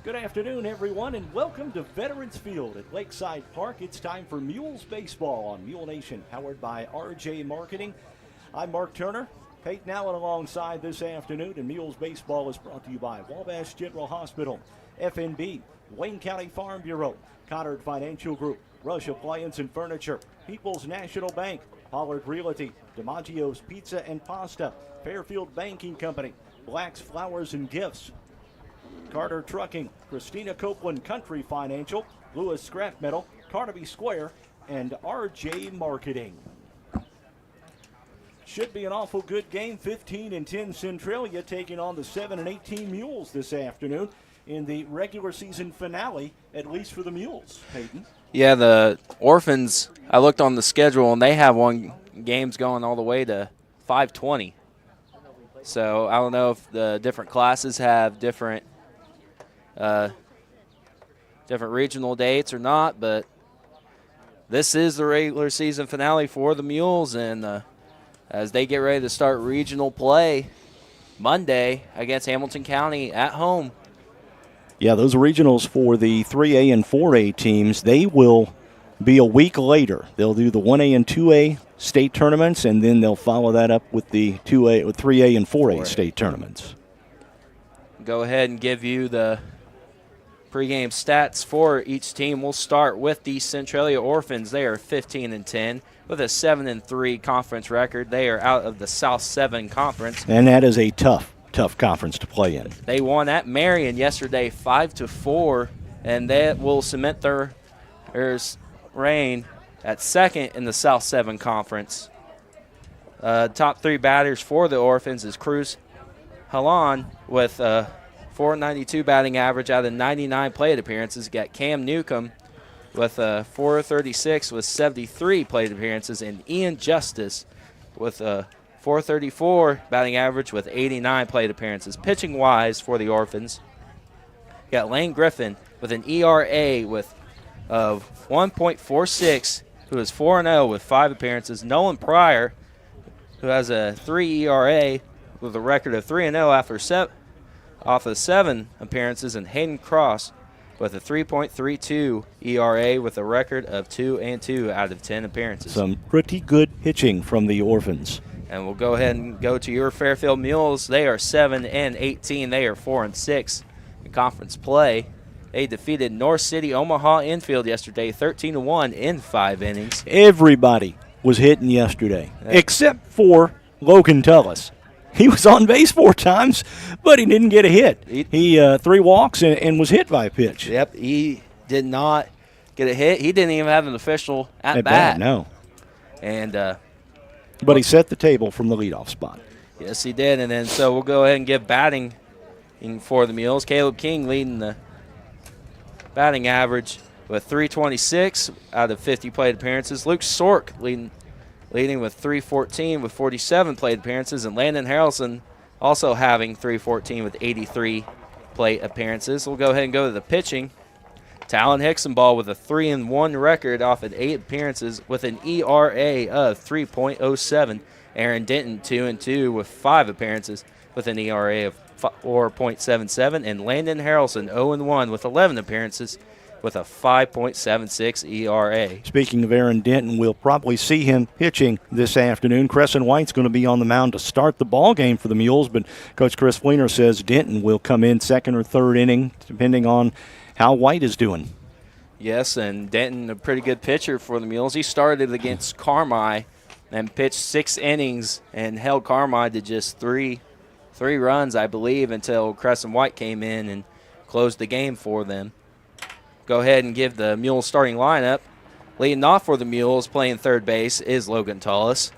Good afternoon, everyone, and welcome to Veterans Field at Lakeside Park. It's time for Mules Baseball on Mule Nation, powered by RJ Marketing. I'm Mark Turner. Peyton Allen alongside this afternoon, and Mules Baseball is brought to you by Wabash General Hospital, FNB, Wayne County Farm Bureau, Conard Financial Group, Rush Appliance and Furniture, People's National Bank, Pollard Realty, DiMaggio's Pizza and Pasta, Fairfield Banking Company, Black's Flowers and Gifts, Carter Trucking, Christina Copeland Country Financial, Lewis Scrap Metal, Carnaby Square, and RJ Marketing. Should be an awful good game. 15-10 Centralia taking on the 7-18 Mules this afternoon in the regular season finale, at least for the Mules. Peyton? Yeah, the Orphans, I looked on the schedule, and they have games going all the way to 5:20. So I don't know if the different classes have different regional dates or not, but this is the regular season finale for the Mules, and as they get ready to start regional play Monday against Hamilton County at home. Yeah, those regionals for the 3A and 4A teams, they will be a week later. They'll do the 1A and 2A state tournaments, and then they'll follow that up with the 3A and 4A state tournaments. Go ahead and give you the pregame stats for each team. We'll start with the Centralia Orphans. They are 15-10 with a 7-3 conference record. They are out of the South 7 Conference. And that is a tough conference to play in. They won at Marion yesterday 5-4, and that will cement their reign at second in the South 7 Conference. Top three batters for the Orphans is Cruz Halan with .492 batting average out of 99 plate appearances. You got Cam Newcomb with .436 with 73 plate appearances, and Ian Justice with .434 batting average with 89 plate appearances. Pitching-wise for the Orphans, you got Lane Griffin with an ERA of 1.46, who is 4-0 with 5 appearances. Nolan Pryor, who has a 3 ERA with a record of 3-0 off of 7 appearances, and Hayden Cross with a 3.32 ERA with a record of 2-2 out of 10 appearances. Some pretty good pitching from the Orphans. And we'll go ahead and go to your Fairfield Mules. They are 7-18. They are 4-6 in conference play. They defeated North City Omaha Infield yesterday 13-1 in 5 innings. Everybody was hitting yesterday, except for Logan Tullis. He was on base 4 times, but he didn't get a hit. He 3 walks and was hit by a pitch. Yep, he did not get a hit. He didn't even have an official at bat. No. And but he set the table from the leadoff spot. Yes, he did. And then so we'll go ahead and give batting for the Mules. Caleb King leading the batting average with .326 out of 50 plate appearances. Luke Sork leading with .314 with 47 plate appearances, and Landon Harrelson also having .314 with 83 plate appearances. We'll go ahead and go to the pitching. Talon Hicksonball with a 3-1 record off of 8 appearances with an ERA of 3.07. Aaron Denton 2-2 with 5 appearances with an ERA of 4.77, and Landon Harrelson 0-1 with 11 appearances with a 5.76 ERA. Speaking of Aaron Denton, we'll probably see him pitching this afternoon. Crescent White's going to be on the mound to start the ball game for the Mules, but Coach Chris Fleener says Denton will come in second or third inning, depending on how White is doing. Yes, and Denton, a pretty good pitcher for the Mules. He started against Carmi and pitched 6 innings and held Carmi to just three runs, I believe, until Crescent White came in and closed the game for them. Go ahead and give the Mules starting lineup. Leading off for the Mules, playing third base, is Logan Tullis.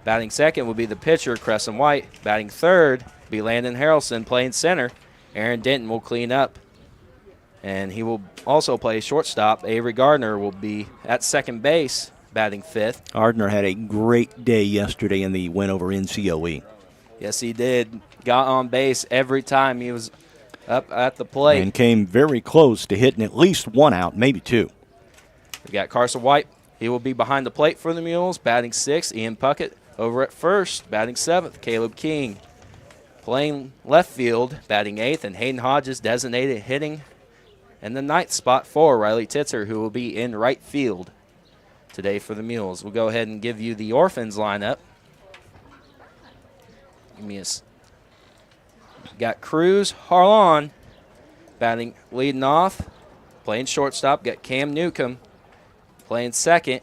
Batting second will be the pitcher, Crescent White. Batting third will be Landon Harrelson. Playing center, Aaron Denton will clean up. And he will also play shortstop. Avery Gardner will be at second base, batting fifth. Gardner had a great day yesterday in the win over NCOE. Yes, he did. Got on base every time he was up at the plate. And came very close to hitting at least 1 out, maybe 2. We got Carson White. He will be behind the plate for the Mules, batting sixth. Ian Puckett over at first, batting seventh. Caleb King playing left field, batting eighth. And Hayden Hodges designated hitting And the 9th spot for Riley Titzer, who will be in right field today for the Mules. We'll go ahead and give you the Orphans lineup. Give me a got Cruz Harlan batting, leading off, playing shortstop. Got Cam Newcomb playing second,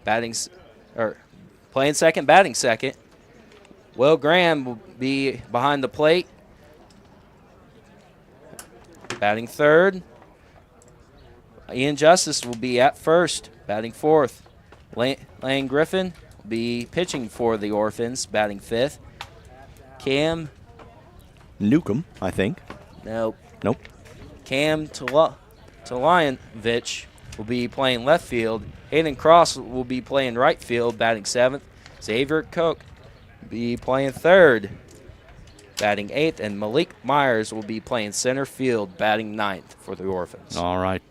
batting second. Will Graham will be behind the plate, batting third. Ian Justice will be at first, batting fourth. Lane Griffin will be pitching for the Orphans, batting fifth. Cam Newcomb, I think. Nope. Nope. Cam Tolyanovich will be playing left field. Hayden Cross will be playing right field, batting seventh. Xavier Koch will be playing third, batting eighth. And Malik Myers will be playing center field, batting ninth for the Orphans. All right.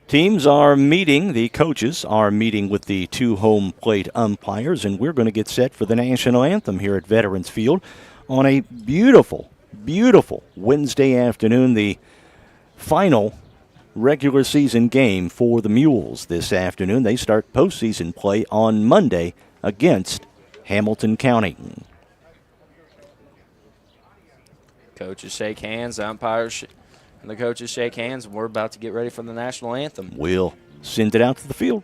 Teams are meeting, the coaches are meeting with the 2 home plate umpires, and we're going to get set for the national anthem here at Veterans Field on a beautiful, beautiful Wednesday afternoon, the final regular season game for the Mules this afternoon. They start postseason play on Monday against Hamilton County. Coaches shake hands, umpires and the coaches shake hands, and we're about to get ready for the national anthem. We'll send it out to the field.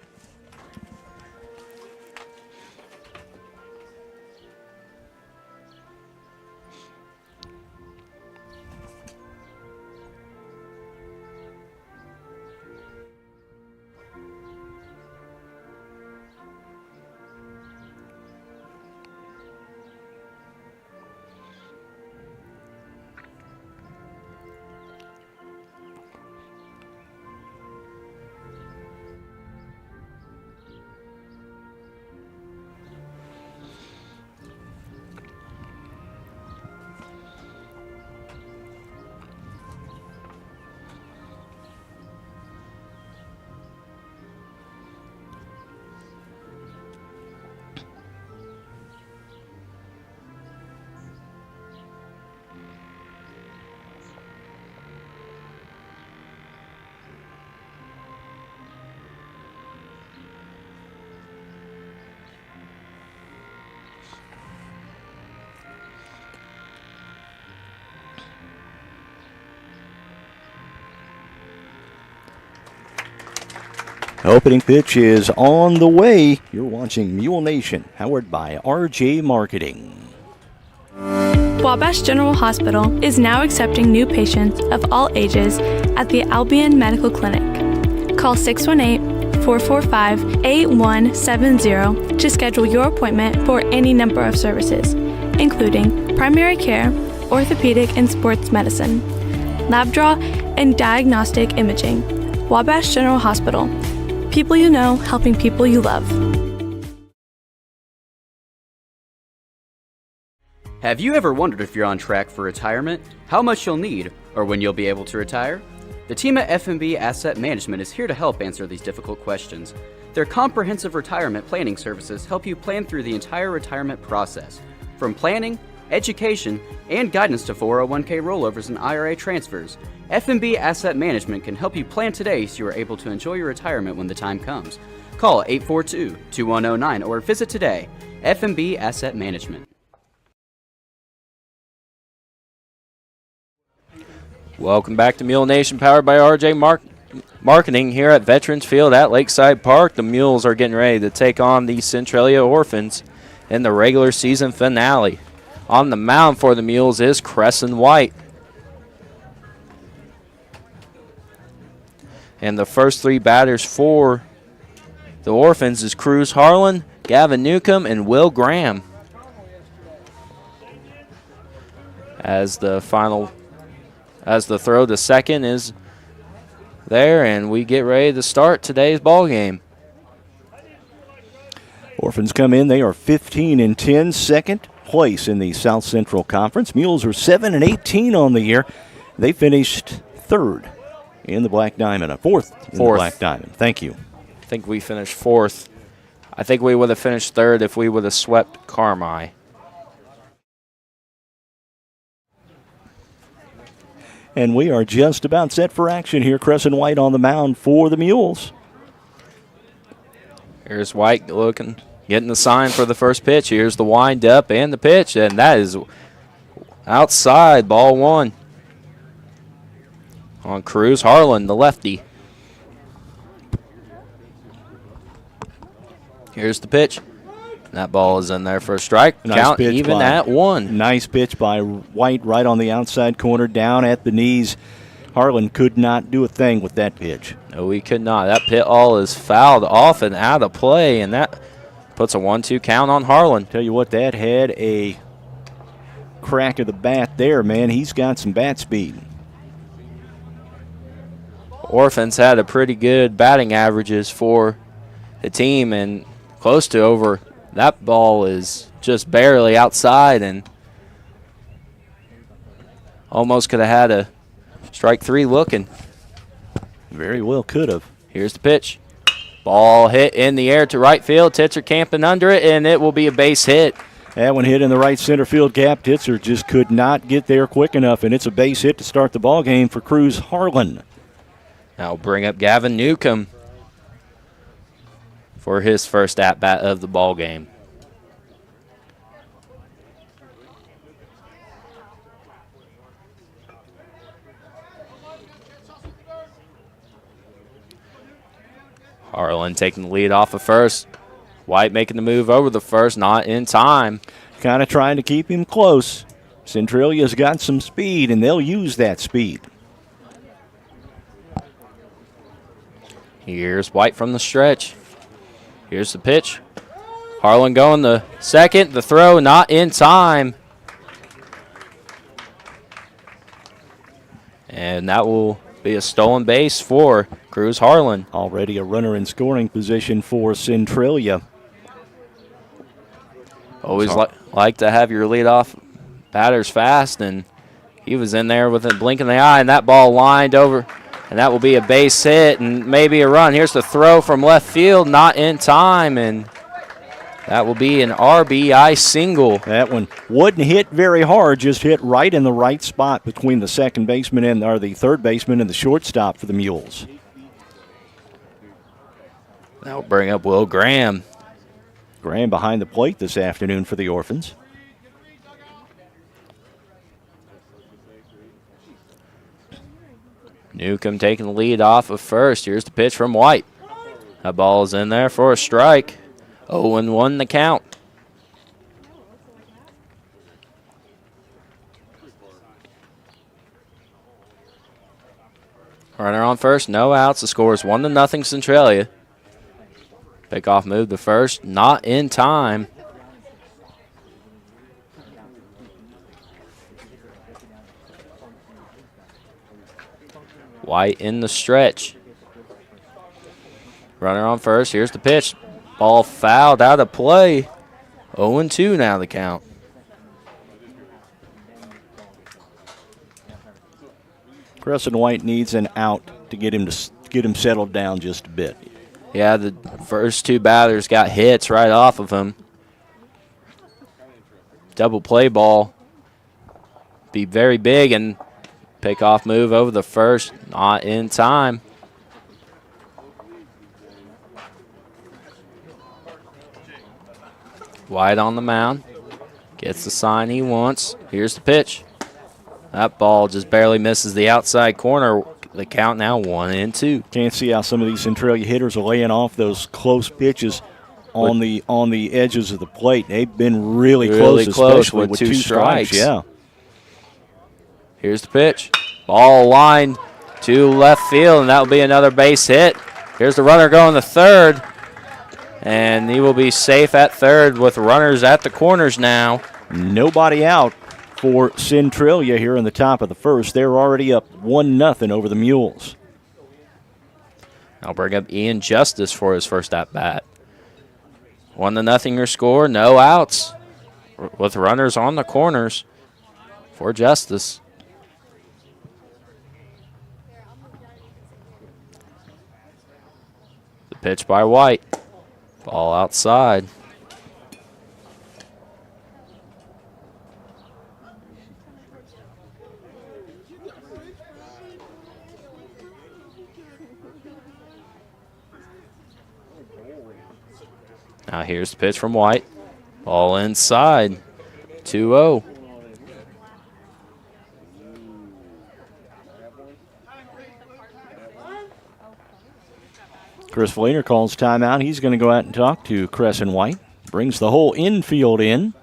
Opening pitch is on the way. You're watching Mule Nation, powered by RJ Marketing. Wabash General Hospital is now accepting new patients of all ages at the Albion Medical Clinic. Call 618-445-8170 to schedule your appointment for any number of services, including primary care, orthopedic and sports medicine, lab draw, and diagnostic imaging. Wabash General Hospital. People you know, helping people you love. Have you ever wondered if you're on track for retirement, how much you'll need, or when you'll be able to retire? The team at F&B Asset Management is here to help answer these difficult questions. Their comprehensive retirement planning services help you plan through the entire retirement process, from planning, education, and guidance to 401k rollovers and IRA transfers. F&B Asset Management can help you plan today so you are able to enjoy your retirement when the time comes. Call 842-2109 or visit today. F&B Asset Management. Welcome back to Mule Nation, powered by RJ Marketing here at Veterans Field at Lakeside Park. The Mules are getting ready to take on the Centralia Orphans in the regular season finale. On the mound for the Mules is Crescent White. And the first 3 batters for the Orphans is Cruz Harlan, Gavin Newcomb, and Will Graham. As the throw to second is there, and we get ready to start today's ball game. Orphans come in. They are 15-10, second place in the South Central Conference. Mules are 7-18 on the year. They finished third in the Black Diamond, fourth in the Black Diamond. Thank you. I think we finished fourth. I think we would have finished third if we would have swept Carmi. And we are just about set for action here. Crescent White on the mound for the Mules. Here's White looking, getting the sign for the first pitch. Here's the wind up and the pitch, and that is outside, ball one. On Cruz Harlan, the lefty. Here's the pitch. That ball is in there for a strike. Nice Count pitch even at one. Nice pitch by White right on the outside corner, down at the knees. Harlan could not do a thing with that pitch. No, he could not. That pit all is fouled off and out of play, and that puts a 1-2 count on Harlan. Tell you what, that had a crack of the bat there, man. He's got some bat speed. Orphans had a pretty good batting averages for the team, and close to over. That ball is just barely outside, and almost could have had a strike three looking. Very well could have. Here's the pitch. Ball hit in the air to right field. Titzer camping under it, and it will be a base hit. That one hit in the right center field gap. Titzer just could not get there quick enough, and it's a base hit to start the ball game for Cruz Harlan. Now bring up Gavin Newcomb for his first at-bat of the ball game. Harlan taking the lead off of first. White making the move over the first, not in time. Kind of trying to keep him close. Centralia's got some speed, and they'll use that speed. Here's White from the stretch. Here's the pitch. Harlan going the second. The throw not in time. And that will be a stolen base for Cruz Harlan. Already a runner in scoring position for Centralia. Always like to have your leadoff batters fast, and he was in there with a blink in the eye, and that ball lined over, and that will be a base hit and maybe a run. Here's the throw from left field, not in time, and that will be an RBI single. That one wouldn't hit very hard, just hit right in the right spot between the second baseman and the third baseman and the shortstop for the Mules. That will bring up Will Graham. Graham behind the plate this afternoon for the Orphans. Newcomb taking the lead off of first. Here's the pitch from White. That ball is in there for a strike. 0-1 the count. Runner on first, no outs. The score is 1-0 Centralia. Pickoff move to first, not in time. White in the stretch. Runner on first, here's the pitch. Ball fouled out of play. 0-2 now the count. Crescent White needs an out to get him settled down just a bit. Yeah, the first two batters got hits right off of him. Double play ball. Be very big, and pickoff move over the first, not in time. White on the mound. Gets the sign he wants. Here's the pitch. That ball just barely misses the outside corner. The count now 1-2. Can't see how some of these Centralia hitters are laying off those close pitches on the edges of the plate. They've been really close, especially with two strikes. Yeah. Here's the pitch. Ball lined to left field, and that will be another base hit. Here's the runner going to third, and he will be safe at third with runners at the corners now. Nobody out for Centralia here in the top of the first. They're already up 1-0 over the Mules. I'll bring up Ian Justice for his first at-bat. 1-0 your score, no outs, with runners on the corners for Justice. The pitch by White. Ball outside. Now here's the pitch from White. Ball inside. 2-0. Chris Fleener calls timeout. He's going to go out and talk to Crescent White. Brings the whole infield in.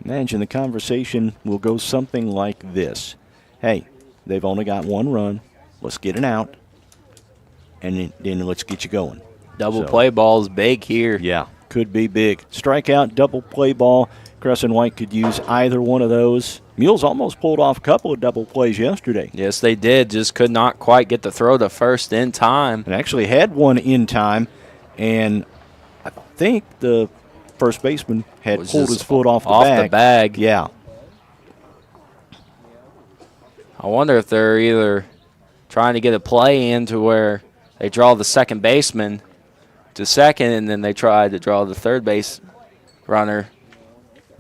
Imagine the conversation will go something like this. Hey, they've only got one run. Let's get it out. And then let's get you going. Double play ball is big here. Yeah, could be big. Strikeout, double play ball. Crescent White could use either one of those. Mules almost pulled off a couple of double plays yesterday. Yes, they did. Just could not quite get the throw to first in time. And actually had one in time, and I think the first baseman had pulled his foot off the bag. Yeah. I wonder if they're either trying to get a play in to where they draw the second baseman to second, and then they try to draw the third base runner.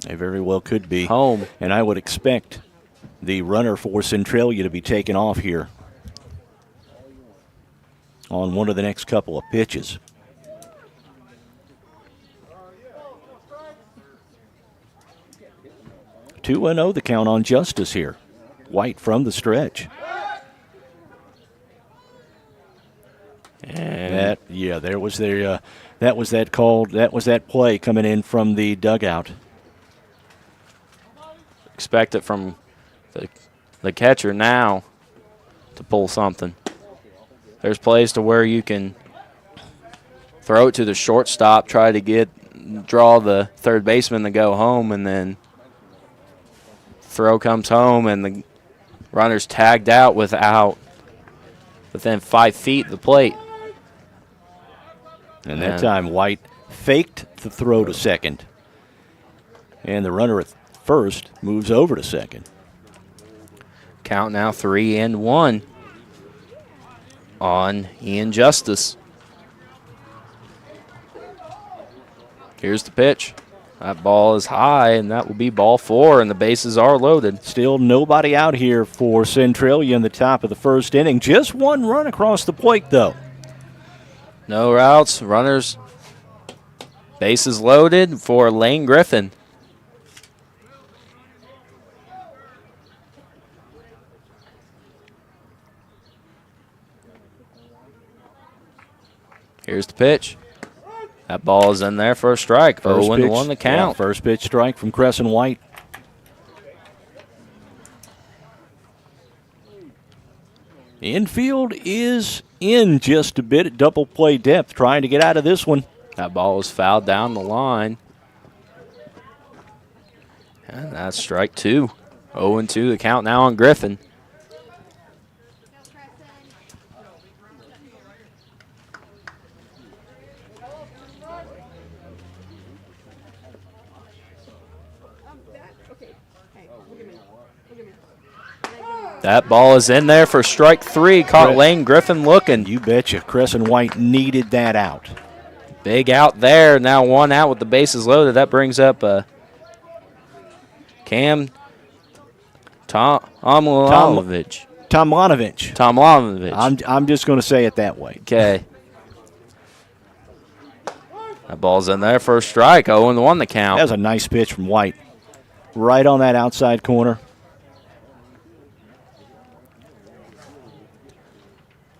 They very well could be home. And I would expect the runner for Centralia to be taken off here on one of the next couple of pitches. Two 2-0 the count on Justice here. White from the stretch. And that was that play coming in from the dugout. Expect it from the catcher now to pull something. There's plays to where you can throw it to the shortstop, try to draw the third baseman to go home, and then throw comes home and the runner's tagged out within 5 feet of the plate. And that time White faked the throw to second. And the runner at first moves over to second. Count now 3-1 on Ian Justice. Here's the pitch. That ball is high, and that will be ball 4, and the bases are loaded. Still nobody out here for Centralia in the top of the first inning. Just one run across the plate, though. No routes, runners, bases loaded for Lane Griffin. Here's the pitch. That ball is in there for a strike. 0-1 the count. Yeah, first pitch strike from Crescent White. Infield is in just a bit at double play depth, trying to get out of this one. That ball was fouled down the line. And that's strike 2. 0-2 the count now on Griffin. That ball is in there for strike 3. Caught Lane Griffin looking. You betcha. Crescent White needed that out. Big out there. Now 1 out with the bases loaded. That brings up Cam Tomlanovich. I'm just going to say it that way. Okay. That ball's in there for a strike. 0-1 the count. That was a nice pitch from White. Right on that outside corner.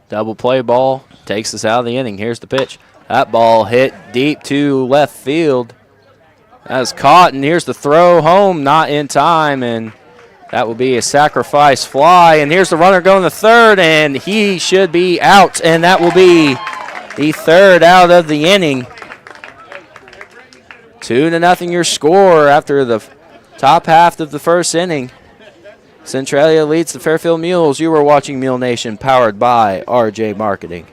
Double play ball takes us out of the inning. Here's the pitch. That ball hit deep to left field. That's caught, and here's the throw home, not in time, and that will be a sacrifice fly. And here's the runner going to third, and he should be out, and that will be the third out of the inning. 2-0 your score after the top half of the first inning. Centralia leads the Fairfield Mules. You are watching Mule Nation, powered by RJ Marketing.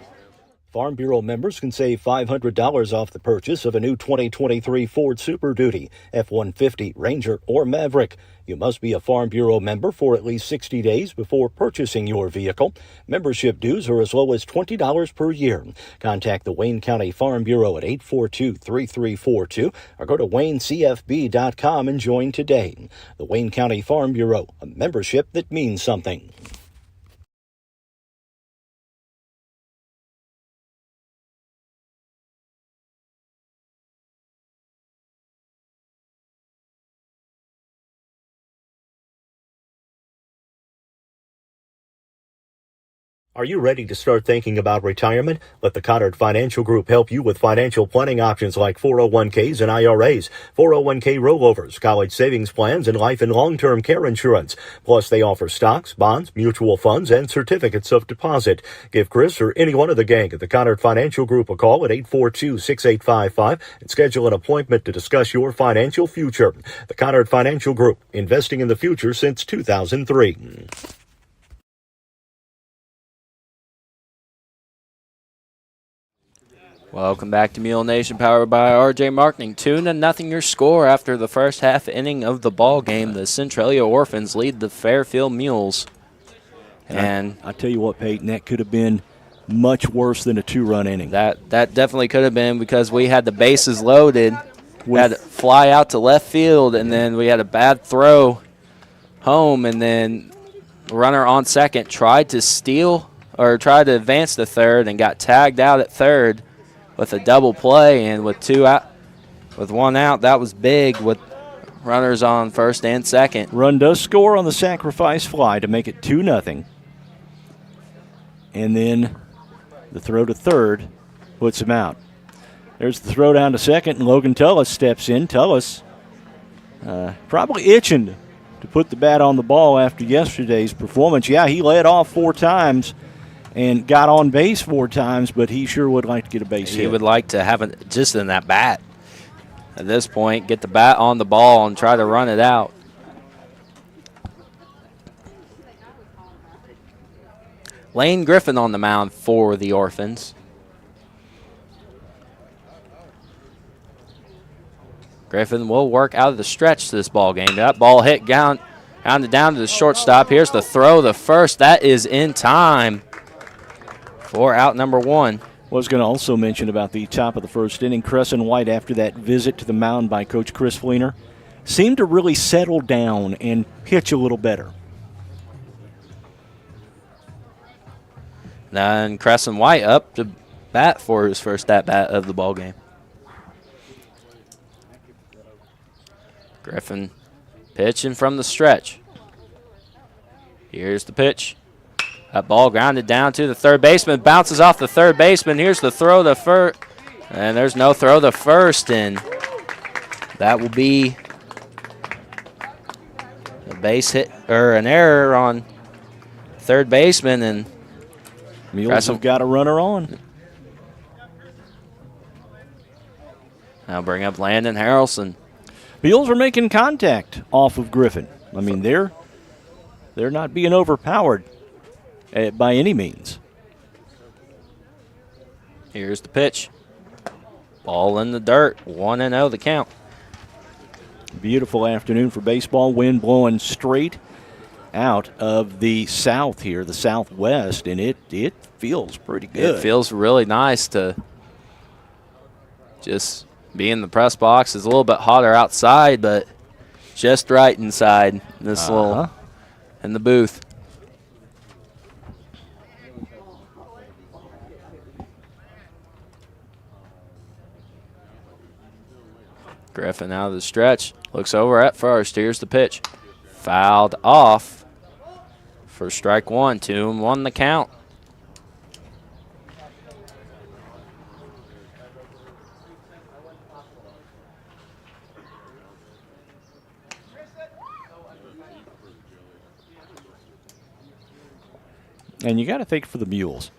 Farm Bureau members can save $500 off the purchase of a new 2023 Ford Super Duty, F-150, Ranger, or Maverick. You must be a Farm Bureau member for at least 60 days before purchasing your vehicle. Membership dues are as low as $20 per year. Contact the Wayne County Farm Bureau at 842-3342 or go to WayneCFB.com and join today. The Wayne County Farm Bureau, a membership that means something. Are you ready to start thinking about retirement? Let the Conard Financial Group help you with financial planning options like 401ks and IRAs, 401k rollovers, college savings plans, and life and long-term care insurance. Plus, they offer stocks, bonds, mutual funds, and certificates of deposit. Give Chris or any one of the gang at the Conard Financial Group a call at 842-6855 and schedule an appointment to discuss your financial future. The Conard Financial Group, investing in the future since 2003. Welcome back to Mule Nation, powered by RJ Marketing. 2-0 your score after the first half inning of the ball game. The Centralia Orphans lead the Fairfield Mules. And I tell you what, Peyton, that could have been much worse than a 2-run inning. That definitely could have been, because we had the bases loaded. We had to fly out to left field, and then we had a bad throw home, and then the runner on second tried to advance to third and got tagged out at third with a double play, and with one out, that was big with runners on first and second. Run does score on the sacrifice fly to make it 2-0. And then the throw to third puts him out. There's the throw down to second, and Logan Tullis steps in. Tullis probably itching to put the bat on the ball after yesterday's performance. Yeah, he led off 4 times and got on base 4 times, but he sure would like to get a base hit. He would like to have it just in that bat. At this point, get the bat on the ball and try to run it out. Lane Griffin on the mound for the Orphans. Griffin will work out of the stretch this ball game. That ball hit down to the shortstop. Here's the throw, the first. That is in time for out number 1. Was going to also mention about the top of the first inning. Crescent White, after that visit to the mound by Coach Chris Fleener, seemed to really settle down and pitch a little better. Then Crescent White up to bat for his first at-bat of the ball game. Griffin pitching from the stretch. Here's the pitch. That ball grounded down to the third baseman. Bounces off the third baseman. Here's the throw to first. And there's no throw to first. And that will be a base hit, or an error on third baseman. And Mules have got a runner on. Now bring up Landon Harrelson. Mules are making contact off of Griffin. I mean, they're not being overpowered by any means. Here's the pitch. Ball in the dirt. 1-0 the count. Beautiful afternoon for baseball. Wind blowing straight out of the south here, the southwest, and it feels pretty good. It feels really nice to just be in the press box. It's a little bit hotter outside, but just right inside this little in the booth. Griffin out of the stretch. Looks over at first. Here's the pitch. Fouled off for strike 1. 2-1 the count. And you got to think for the Mules.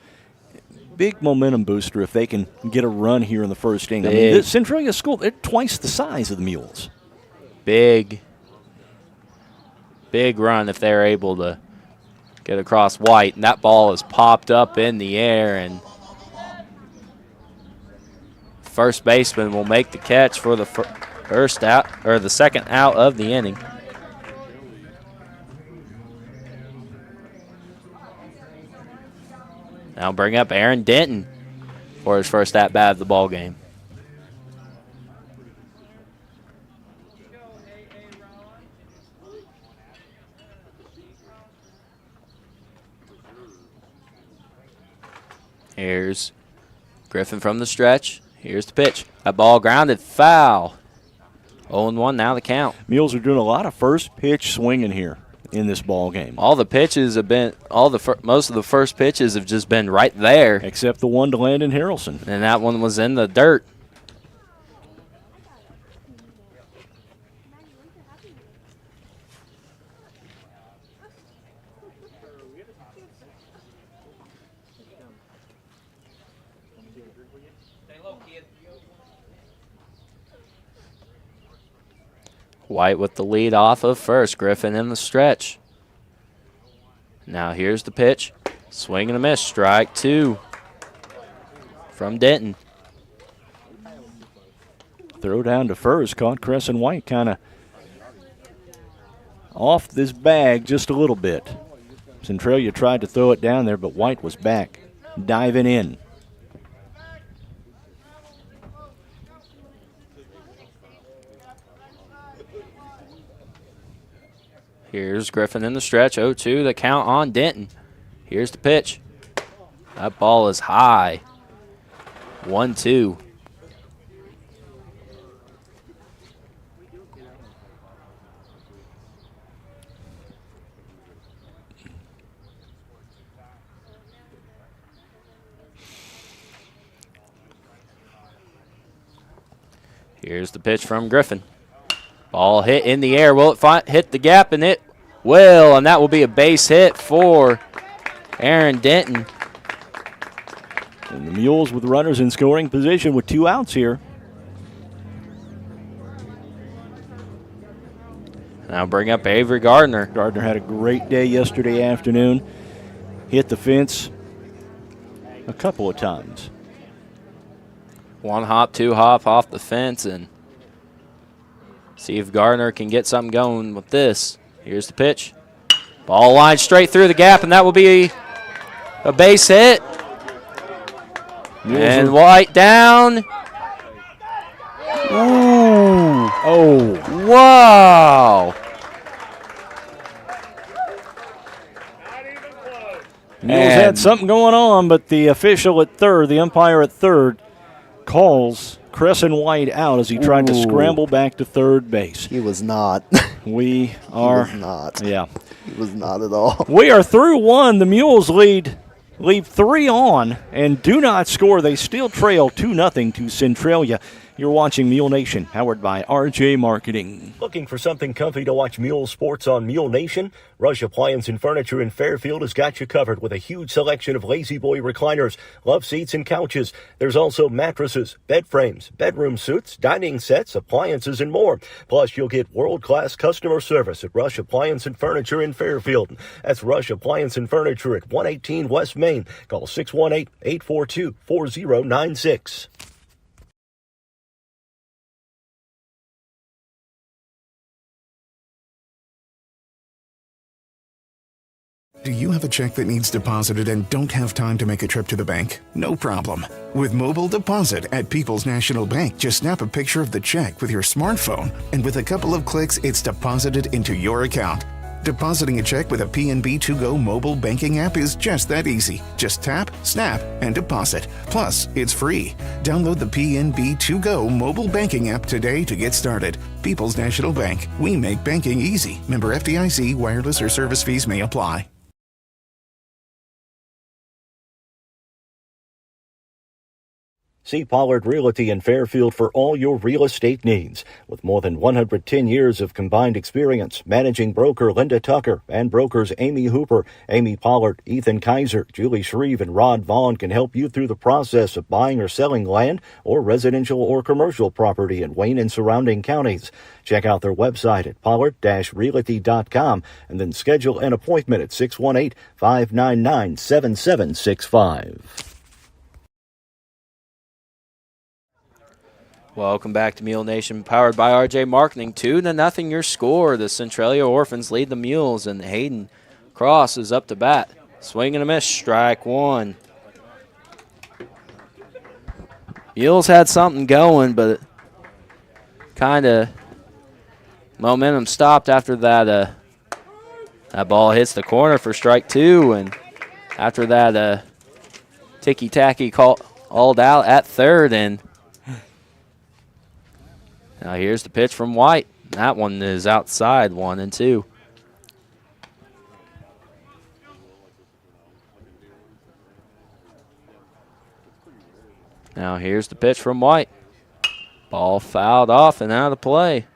Big momentum booster if they can get a run here in the first inning. I mean, the Centralia School, they're twice the size of the Mules. Big run if they're able to get across White. And that ball is popped up in the air, and first baseman will make the catch for the first out, or the second out of the inning. Now bring up Aaron Denton for his first at-bat of the ball game. Here's Griffin from the stretch. Here's the pitch. That ball grounded, foul. 0-1 now the count. Mules are doing a lot of first pitch swinging here. in this ball game. All the pitches have been, most of the first pitches have just been right there. Except the one to Landon Harrelson. And that one was in the dirt. White with the lead off of first. Griffin in the stretch. Now here's the pitch. Swing and a miss. Strike two from Denton. Throw down to first. Caught Crescent White kind of off this bag just a little bit. Centralia tried to throw it down there, but White was back, diving in. Here's Griffin in the stretch. 0-2, the count on Denton. Here's the pitch. That ball is high. 1-2. Here's the pitch from Griffin. Ball hit in the air. Will it hit the gap? And it will. And that will be a base hit for Aaron Denton. And the Mules with runners in scoring position with 2 outs here. Now bring up Avery Gardner. Gardner had a great day yesterday afternoon. Hit the fence a couple of times. 1 hop, 2 hop off the fence, and see if Gardner can get something going with this. Here's the pitch. Ball lined straight through the gap, and that will be a base hit. And White down. Ooh. Oh. Wow. Mules had something going on, but the official at third, the umpire at third, calls Crescent White out as he tried to scramble back to third base. He was not. We are He was not. Yeah. He was not at all. We are through 1. The Mules leave 3 on and do not score. They still trail 2-0 to Centralia. You're watching Mule Nation, powered by RJ Marketing. Looking for something comfy to watch Mule Sports on Mule Nation? Rush Appliance and Furniture in Fairfield has got you covered with a huge selection of Lazy Boy recliners, love seats, and couches. There's also mattresses, bed frames, bedroom suites, dining sets, appliances, and more. Plus, you'll get world-class customer service at Rush Appliance and Furniture in Fairfield. That's Rush Appliance and Furniture at 118 West Main. Call 618-842-4096. Do you have a check that needs deposited and don't have time to make a trip to the bank? No problem. With mobile deposit at People's National Bank, just snap a picture of the check with your smartphone, and with a couple of clicks, it's deposited into your account. Depositing a check with a PNB 2Go mobile banking app is just that easy. Just tap, snap, and deposit. Plus, it's free. Download the PNB 2Go mobile banking app today to get started. People's National Bank. We make banking easy. Member FDIC. Wireless or service fees may apply. See Pollard Realty in Fairfield for all your real estate needs. With more than 110 years of combined experience, managing broker Linda Tucker and brokers Amy Hooper, Amy Pollard, Ethan Kaiser, Julie Shreve, and Rod Vaughn can help you through the process of buying or selling land or residential or commercial property in Wayne and surrounding counties. Check out their website at pollard-realty.com and then schedule an appointment at 618-599-7765. Welcome back to Mule Nation, powered by RJ Marketing. 2-0 your score. The Centralia Orphans lead the Mules, and Hayden Cross is up to bat. Swing and a miss, strike 1. Mules had something going, but kind of momentum stopped after that. That ball hits the corner for strike 2, and after that, ticky-tacky called out at third, and now here's the pitch from White. That one is outside, 1-2. Now here's the pitch from White. Ball fouled off and out of play.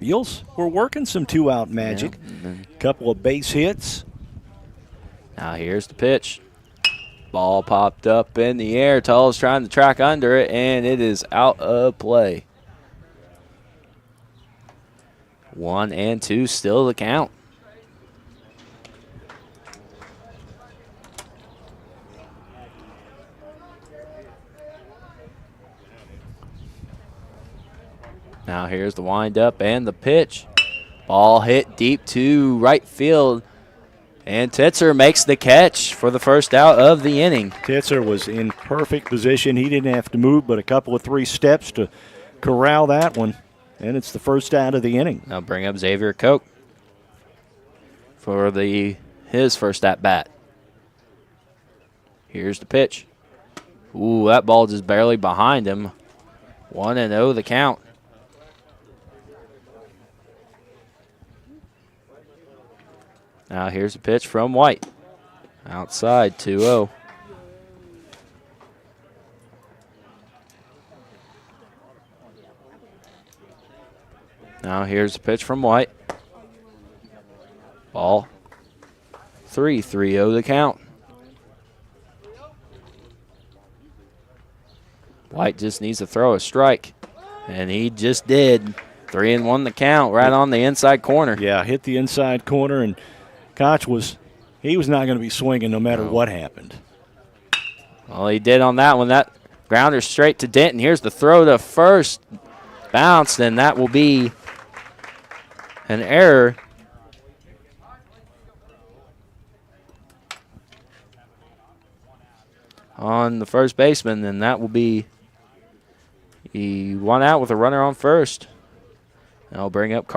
Mules were working some two-out magic. Couple of base hits. Now here's the pitch. Ball popped up in the air. Tull's trying to track under it, and it is out of play. 1-2 still the count. Now here's the windup and the pitch. Ball hit deep to right field. And Titzer makes the catch for the first out of the inning. Titzer was in perfect position. He didn't have to move but a couple of 3 steps to corral that one. And it's the first out of the inning. Now bring up Xavier Koch for his first at bat. Here's the pitch. Ooh, that ball just barely behind him. 1-0 the count. Now here's a pitch from White. Outside, 2-0. Now here's a pitch from White. Ball 3-0 the count. White just needs to throw a strike, and he just did. 3-1 the count, right on the inside corner. Yeah, hit the inside corner, and Koch was not going to be swinging no matter what happened. Well, he did on that one. That grounder straight to Denton. Here's the throw to first. Bounced, and that will be an error. On the first baseman, and that will be one out with a runner on first. And I'll bring up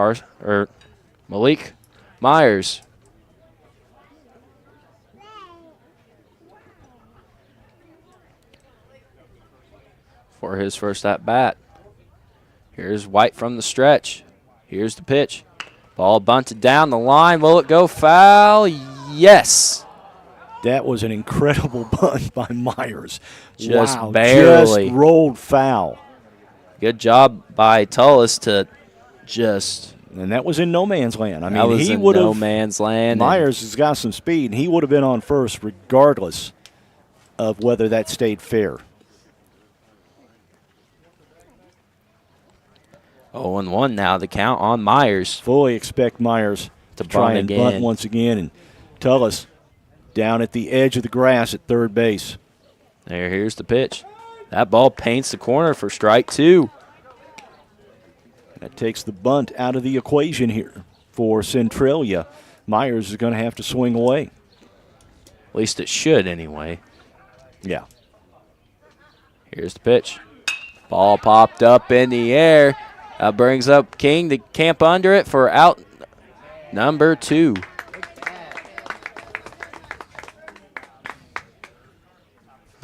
Malik Myers. For his first at bat. Here's White from the stretch. Here's the pitch. Ball bunted down the line. Will it go foul? Yes. That was an incredible bunt by Myers. Just wow, barely. Just rolled foul. Good job by Tullis to just. And that was in no man's land. I mean, that was he in would have. No man's land. Myers has got some speed, and he would have been on first regardless of whether that stayed fair. 0-1 now, the count on Myers. Fully expect Myers to try and bunt once again. And Tullis down at the edge of the grass at third base. Here's the pitch. That ball paints the corner for strike 2. That takes the bunt out of the equation here for Centralia. Myers is going to have to swing away. At least it should anyway. Yeah. Here's the pitch. Ball popped up in the air. Brings up King to camp under it for out number 2.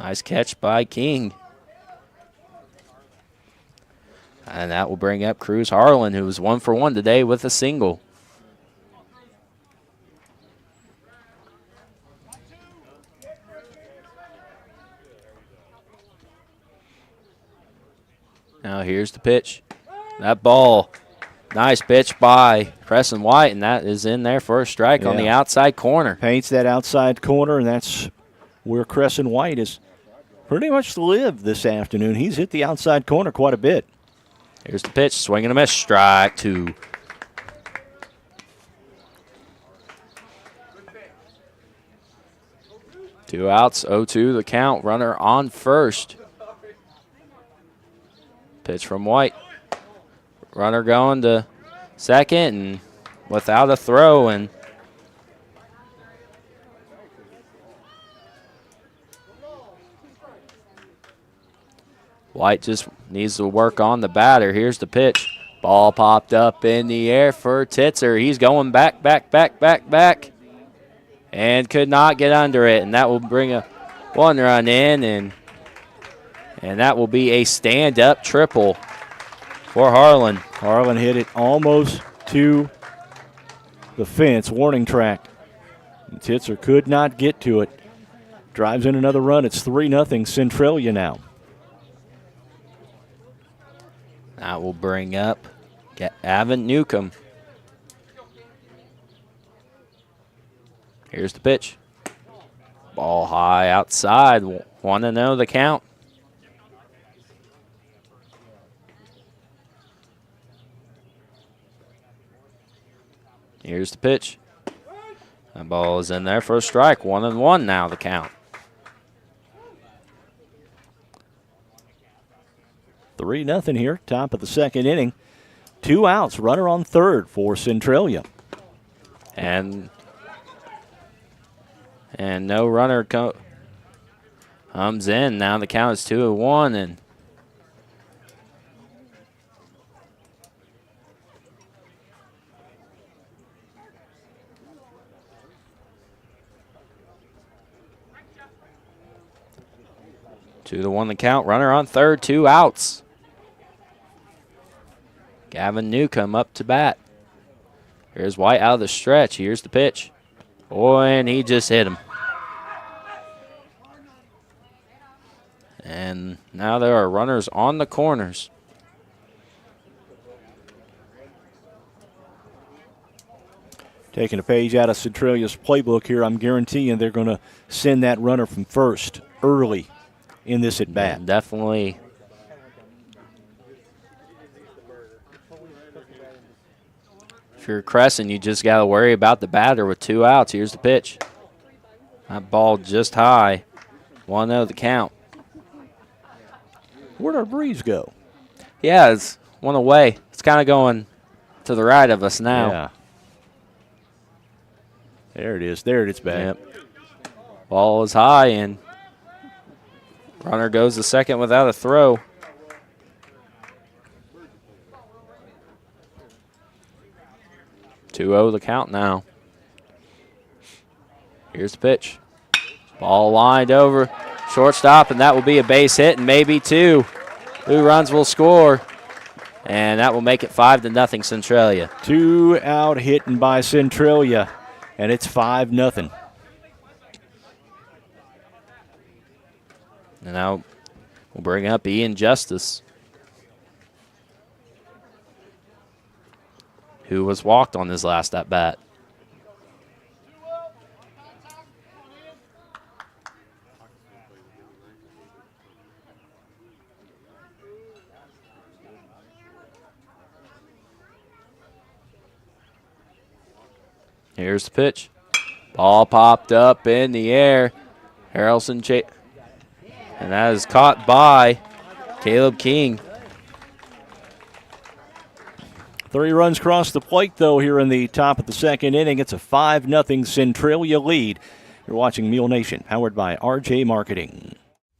Nice catch by King. And that will bring up Cruz Harlan, who was 1 for 1 today with a single. Now here's the pitch. That ball, nice pitch by Preston White, and that is in there for a strike on the outside corner. Paints that outside corner, and that's where Crescent White is pretty much lived this afternoon. He's hit the outside corner quite a bit. Here's the pitch, swing and a miss, strike 2. Two outs, 0-2 the count, runner on first. Pitch from White. Runner going to second and without a throw, and White just needs to work on the batter. Here's the pitch. Ball popped up in the air for Titzer. He's going back, and could not get under it, and that will bring a 1 run in, and that will be a stand-up triple for Harlan. Harlan hit it almost to the fence, warning track. Titzer could not get to it. Drives in another run. It's 3-0 Centralia now. That will bring up Avon Newcomb. Here's the pitch. Ball high outside. 1-0 the count. Here's the pitch. That ball is in there for a strike. 1-1 now the count. 3-0 here, top of the second inning. 2 outs, runner on third for Centralia. And no runner comes in. Now the count is 2-1, and to the 1 the count. Runner on third, 2 outs. Gavin Newcomb up to bat. Here's White out of the stretch. Here's the pitch. Oh, and he just hit him. And now there are runners on the corners. Taking a page out of Centralia's playbook here, I'm guaranteeing they're going to send that runner from first early in this at-bat. Yeah, definitely. If you're Crescent, you just got to worry about the batter with 2 outs. Here's the pitch. That ball just high. 1-0 the count. Where'd our breeze go? Yeah, it's one away. It's kind of going to the right of us now. Yeah. There it is. There it is back. Yep. Ball is high, and runner goes to second without a throw. Two-0 the count now. Here's the pitch. Ball lined over shortstop, and that will be a base hit, and maybe 2. 2 runs will score, and that will make it 5-0 Centralia. 2 out hitting by Centralia, and it's 5-0. And now we'll bring up Ian Justice, who was walked on his last at-bat. Here's the pitch. Ball popped up in the air. Harrelson, and that is caught by Caleb King. 3 runs cross the plate, though, here in the top of the second inning. It's a 5-0 Centralia lead. You're watching Mule Nation, powered by RJ Marketing.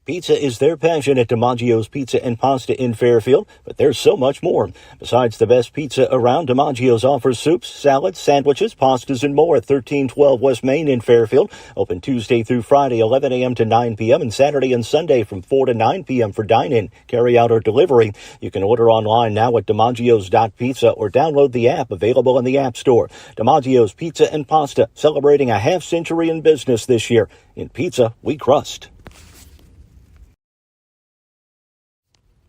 Pizza is their passion at DiMaggio's Pizza and Pasta in Fairfield, but there's so much more. Besides the best pizza around, DiMaggio's offers soups, salads, sandwiches, pastas, and more at 1312 West Main in Fairfield. Open Tuesday through Friday, 11 a.m. to 9 p.m., and Saturday and Sunday from 4 to 9 p.m. for dine-in, carry-out, or delivery. You can order online now at DiMaggio's.pizza or download the app available in the App Store. DiMaggio's Pizza and Pasta, celebrating a half-century in business this year. In pizza, we crust.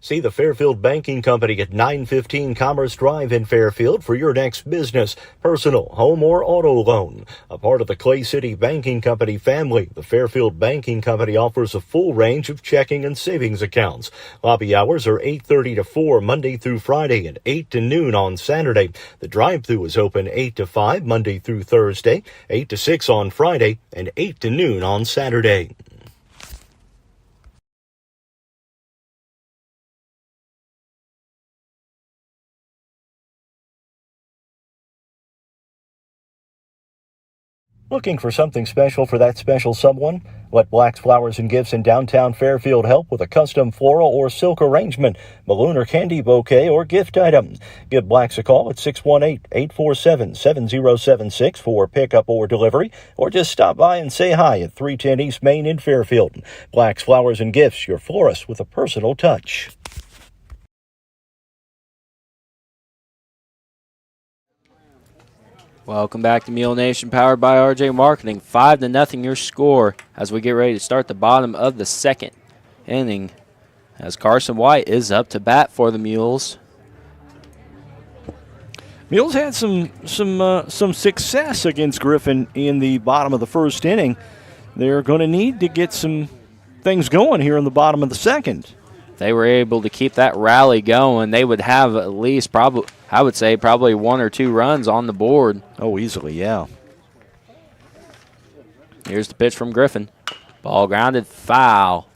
See the Fairfield Banking Company at 915 Commerce Drive in Fairfield for your next business, personal, home, or auto loan. A part of the Clay City Banking Company family, the Fairfield Banking Company offers a full range of checking and savings accounts. Lobby hours are 8:30 to 4 Monday through Friday and 8 to noon on Saturday. The drive-thru is open 8 to 5 Monday through Thursday, 8 to 6 on Friday, and 8 to noon on Saturday. Looking for something special for that special someone? Let Black's Flowers and Gifts in downtown Fairfield help with a custom floral or silk arrangement, balloon or candy bouquet, or gift item. Give Black's a call at 618-847-7076 for pickup or delivery, or just stop by and say hi at 310 East Main in Fairfield. Black's Flowers and Gifts, your florist with a personal touch. Welcome back to Mule Nation, powered by RJ Marketing. 5-0 your score as we get ready to start the bottom of the second inning, as Carson White is up to bat for the Mules. Mules had some success against Griffin in the bottom of the first inning. They're going to need to get some things going here in the bottom of the second. They were able to keep that rally going. They would have at least probably 1 or 2 runs on the board. Oh, easily, yeah. Here's the pitch from Griffin. Ball grounded, foul.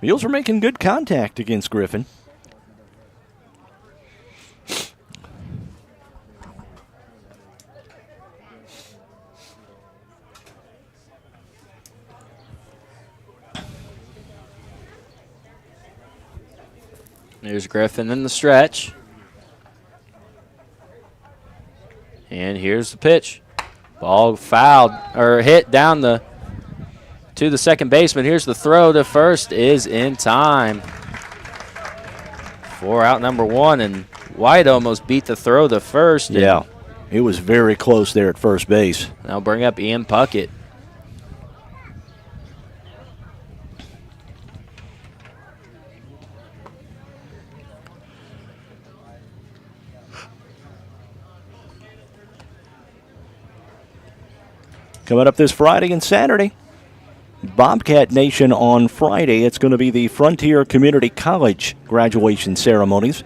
Mules are making good contact against Griffin. There's Griffin in the stretch. And here's the pitch. Ball fouled, or hit down to the second baseman. Here's the throw to first, is in time for out number 1. And White almost beat the throw to first. Yeah, it was very close there at first base. Now bring up Ian Puckett. Coming up this Friday and Saturday, Bobcat Nation on Friday. It's going to be the Frontier Community College graduation ceremonies.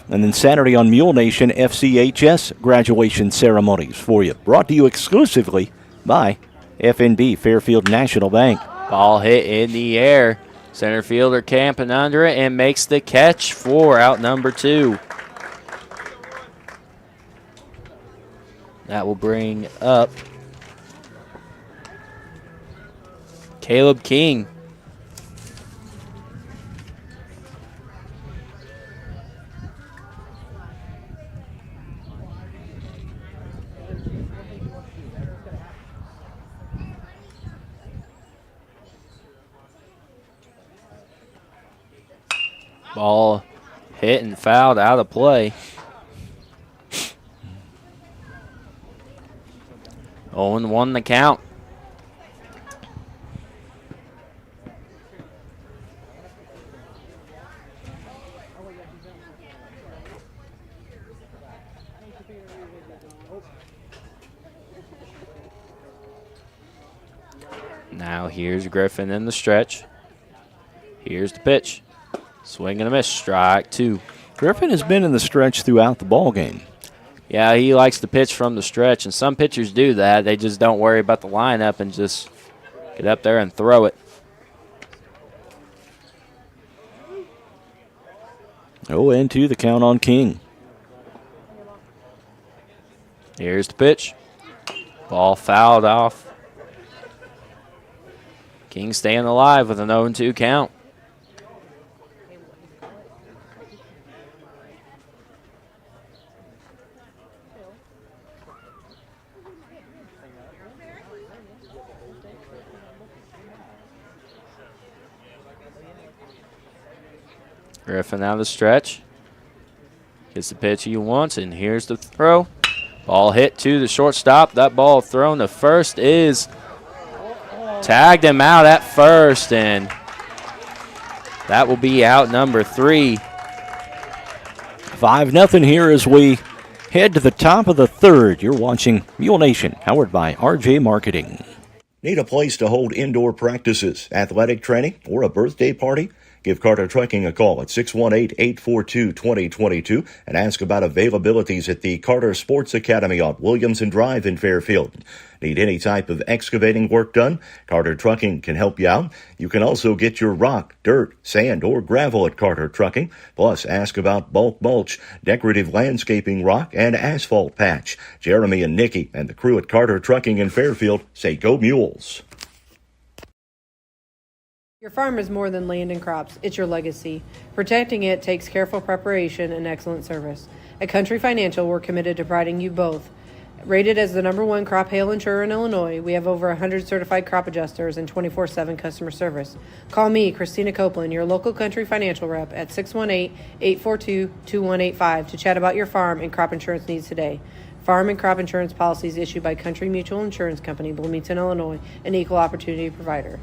And then Saturday on Mule Nation, FCHS graduation ceremonies for you. Brought to you exclusively by FNB, Fairfield National Bank. Ball hit in the air. Center fielder camping under it and makes the catch for out number 2. That will bring up Caleb King. Ball hit and fouled out of play. 0-1 the count. Now here's Griffin in the stretch. Here's the pitch. Swing and a miss. Strike 2. Griffin has been in the stretch throughout the ball game. Yeah, he likes to pitch from the stretch, and some pitchers do that. They just don't worry about the lineup and just get up there and throw it. 0-2 the count on King. Here's the pitch. Ball fouled off. King staying alive with an 0-2 count. Griffin out of the stretch. Gets the pitch he wants, and here's the throw. Ball hit to the shortstop. That ball thrown to first is tagged him out at first, and that will be out number 3. 5-0 here as we head to the top of the third. You're watching Mule Nation, powered by RJ Marketing. Need a place to hold indoor practices, athletic training, or a birthday party? Give Carter Trucking a call at 618-842-2022 and ask about availabilities at the Carter Sports Academy on Williamson Drive in Fairfield. Need any type of excavating work done? Carter Trucking can help you out. You can also get your rock, dirt, sand, or gravel at Carter Trucking. Plus, ask about bulk mulch, decorative landscaping rock, and asphalt patch. Jeremy and Nikki and the crew at Carter Trucking in Fairfield say go Mules. Your farm is more than land and crops. It's your legacy. Protecting it takes careful preparation and excellent service. At Country Financial, we're committed to providing you both. Rated as the #1 crop hail insurer in Illinois, we have over 100 certified crop adjusters and 24/7 customer service. Call me, Christina Copeland, your local Country Financial rep at 618-842-2185 to chat about your farm and crop insurance needs today. Farm and crop insurance policies issued by Country Mutual Insurance Company, Bloomington, Illinois, an equal opportunity provider.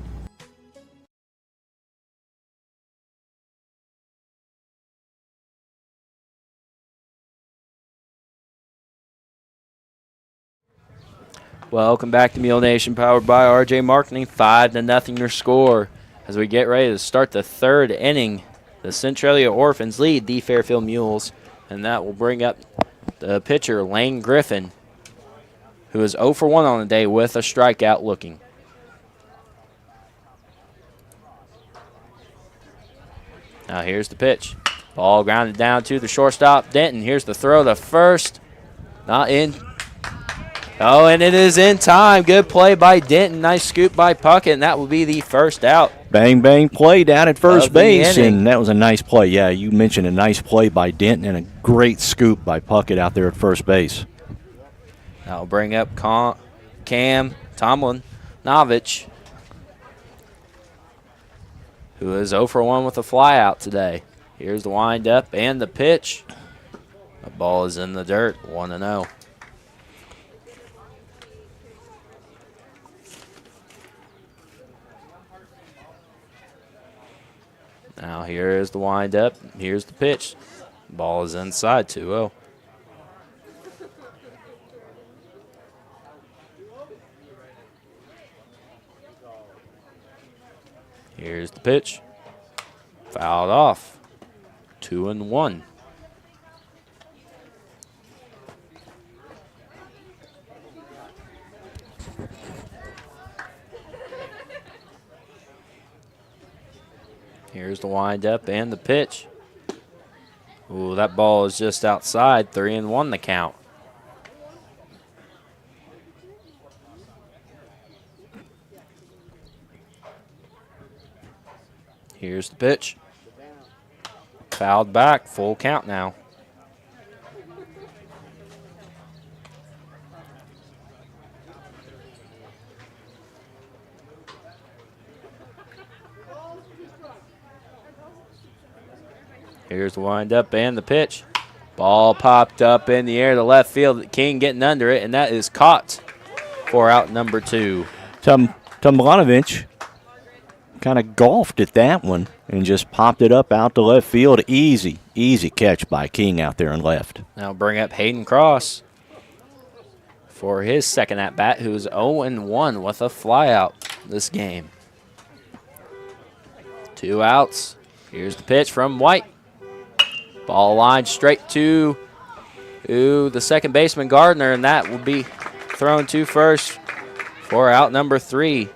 Welcome back to Mule Nation, powered by RJ Marketing. 5-0 your score. As we get ready to start the third inning, the Centralia Orphans lead the Fairfield Mules, and that will bring up the pitcher, Lane Griffin, who is 0 for 1 on the day with a strikeout looking. Now here's the pitch. Ball grounded down to the shortstop, Denton. Here's the throw to first. Not in. Oh, and it is in time. Good play by Denton. Nice scoop by Puckett, and that will be the first out. Bang, bang play down at first base, and that was a nice play. Yeah, you mentioned a nice play by Denton and a great scoop by Puckett out there at first base. That'll bring up Cam Tomlin-Novich, who is 0 for 1 with a flyout today. Here's the windup and the pitch. The ball is in the dirt, 1-0. Now here is the windup. Here's the pitch. Ball is inside, 2-0. Here's the pitch. Fouled off. 2-1. Here's the windup and the pitch. Ooh, that ball is just outside. 3-1 the count. Here's the pitch. Fouled back. Full count now. Here's the windup and the pitch. Ball popped up in the air to left field. King getting under it, and that is caught for out number 2. Tomlanovich kind of golfed at that one and just popped it up out to left field. Easy catch by King out there in left. Now bring up Hayden Cross for his second at-bat, who's 0-1 with a flyout this game. 2 outs. Here's the pitch from White. Ball lined straight to the second baseman, Gardner, and that will be thrown to first for out number 3.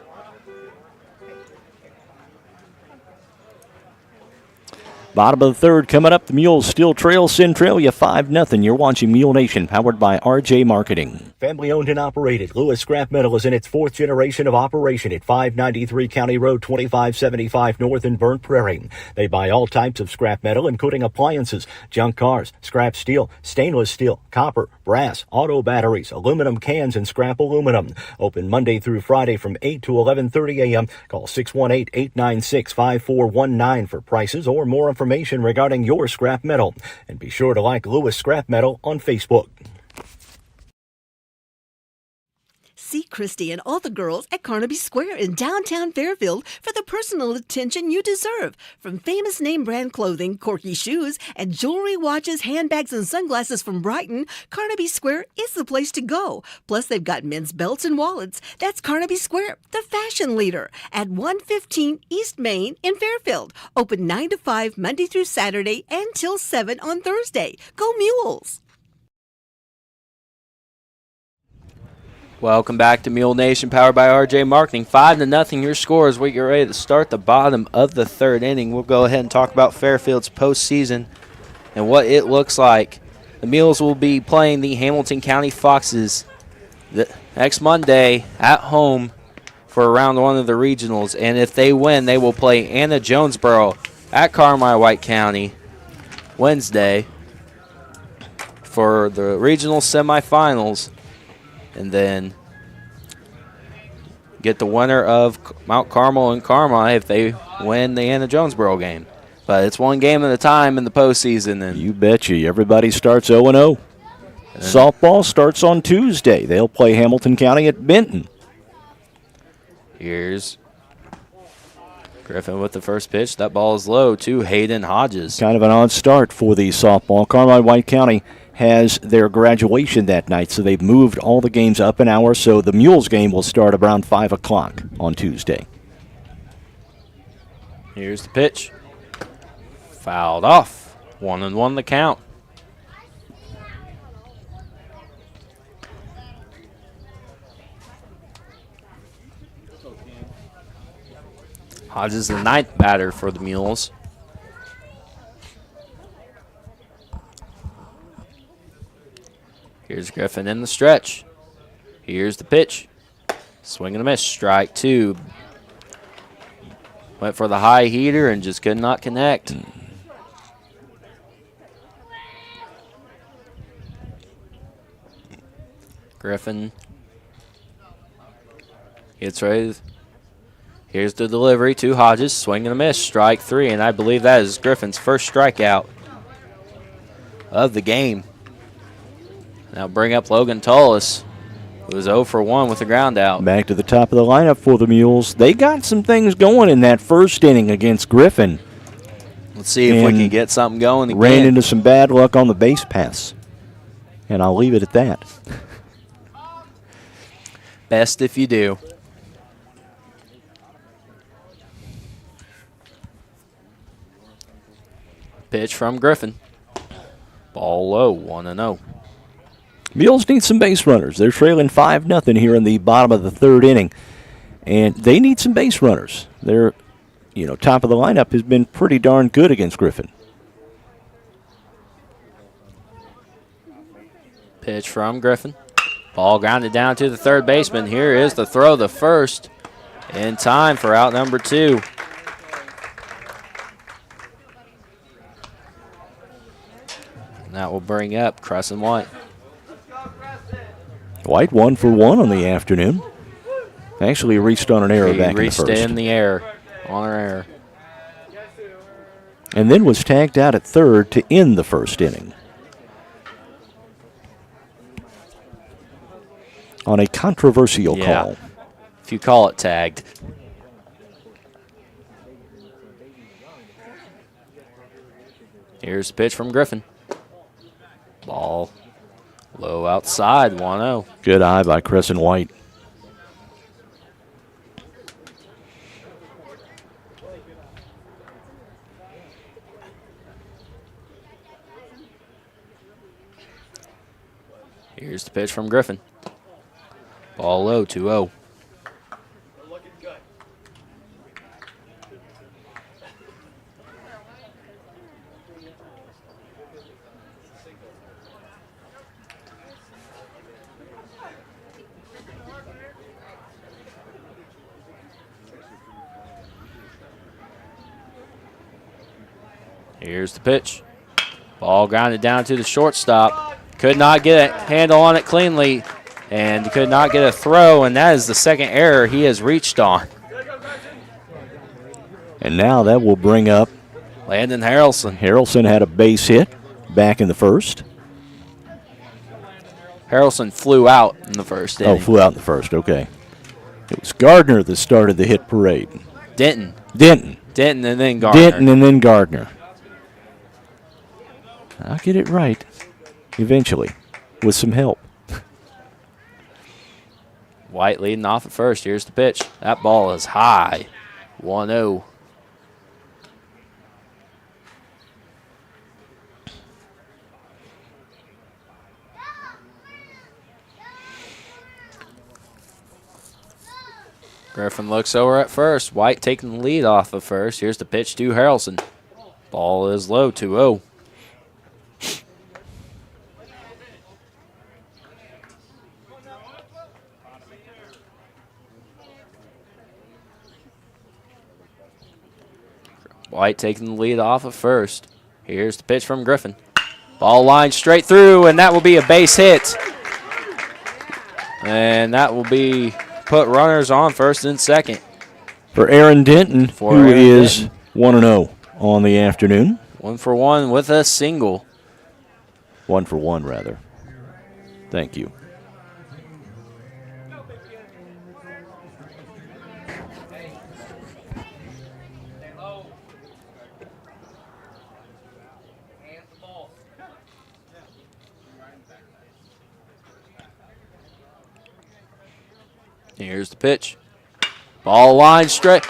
Bottom of the third coming up. The Mules still trail Centralia 5-0. You're watching Mule Nation, powered by RJ Marketing. Family owned and operated. Lewis Scrap Metal is in its 4th generation of operation at 593 County Road 2575 North in Burnt Prairie. They buy all types of scrap metal, including appliances, junk cars, scrap steel, stainless steel, copper, brass, auto batteries, aluminum cans, and scrap aluminum. Open Monday through Friday from 8 to 11:30 a.m. Call 618-896-5419 for prices or more information regarding your scrap metal. And be sure to like Lewis Scrap Metal on Facebook. See Christy and all the girls at Carnaby Square in downtown Fairfield for the personal attention you deserve. From famous name brand clothing, quirky shoes, and jewelry, watches, handbags, and sunglasses from Brighton, Carnaby Square is the place to go. Plus, they've got men's belts and wallets. That's Carnaby Square, the fashion leader, at 115 East Main in Fairfield. Open 9 to 5 Monday through Saturday and till 7 on Thursday. Go Mules! Welcome back to Mule Nation, powered by RJ Marketing. 5-0 your score as we get ready to start the bottom of the third inning. We'll go ahead and talk about Fairfield's postseason and what it looks like. The Mules will be playing the Hamilton County Foxes next Monday at home for round 1 of the regionals. And if they win, they will play Anna Jonesboro at Carmi White County Wednesday for the regional semifinals. And then get the winner of Mount Carmel and Carmi if they win the Anna Jonesboro game. But it's one game at a time in the postseason. And you betcha. Everybody starts 0-0. Softball starts on Tuesday. They'll play Hamilton County at Benton. Here's Griffin with the first pitch. That ball is low to Hayden Hodges. Kind of an odd start for the softball. Carmine-White County has their graduation that night, so they've moved all the games up an hour, so the Mules game will start around 5 o'clock on Tuesday. Here's the pitch. Fouled off. 1-1 the count. Hodges, the ninth batter for the Mules. Here's Griffin in the stretch. Here's the pitch. Swing and a miss. Strike 2. Went for the high heater and just could not connect. Griffin gets ready. Here's the delivery to Hodges. Swing and a miss. Strike 3, and I believe that is Griffin's first strikeout of the game. Now bring up Logan Tullis, who was 0 for 1 with the ground out. Back to the top of the lineup for the Mules. They got some things going in that first inning against Griffin. Let's see if we can get something going again. Ran into some bad luck on the base pass. And I'll leave it at that. Best if you do. Pitch from Griffin. Ball low, 1-0. Mules need some base runners. They're trailing 5-0 here in the bottom of the third inning. And they need some base runners. Their, top of the lineup has been pretty darn good against Griffin. Pitch from Griffin. Ball grounded down to the third baseman. Here is the throw, the first, in time for out number 2. And that will bring up Crescent White. White 1 for 1 on the afternoon. Actually reached on an error back in the first. Reached in the air, on an error. And then was tagged out at third to end the first inning. On a controversial call. If you call it tagged. Here's the pitch from Griffin. Ball low outside, 1-0. Good eye by Crescent White. Here's the pitch from Griffin. Ball low, 2-0. Here's the pitch. Ball grounded down to the shortstop. Could not get a handle on it cleanly and could not get a throw, and that is the second error he has reached on. And now that will bring up Landon Harrelson. Harrelson had a base hit back in the first. Harrelson flew out in the first inning. Oh, flew out in the first, okay. It was Gardner that started the hit parade. Denton Denton and then Gardner. Denton and then Gardner. I'll get it right eventually with some help. White leading off at first. Here's the pitch. That ball is high. 1-0. Griffin looks over at first. White taking the lead off of first. Here's the pitch to Harrelson. Ball is low, 2-0. White taking the lead off of first. Here's the pitch from Griffin. Ball lined straight through, and that will be a base hit. And that will be put runners on first and second. For Aaron Denton, who is 1-0 on the afternoon. 1 for 1 with a single. 1 for 1, rather. Thank you. Here's the pitch. Ball line straight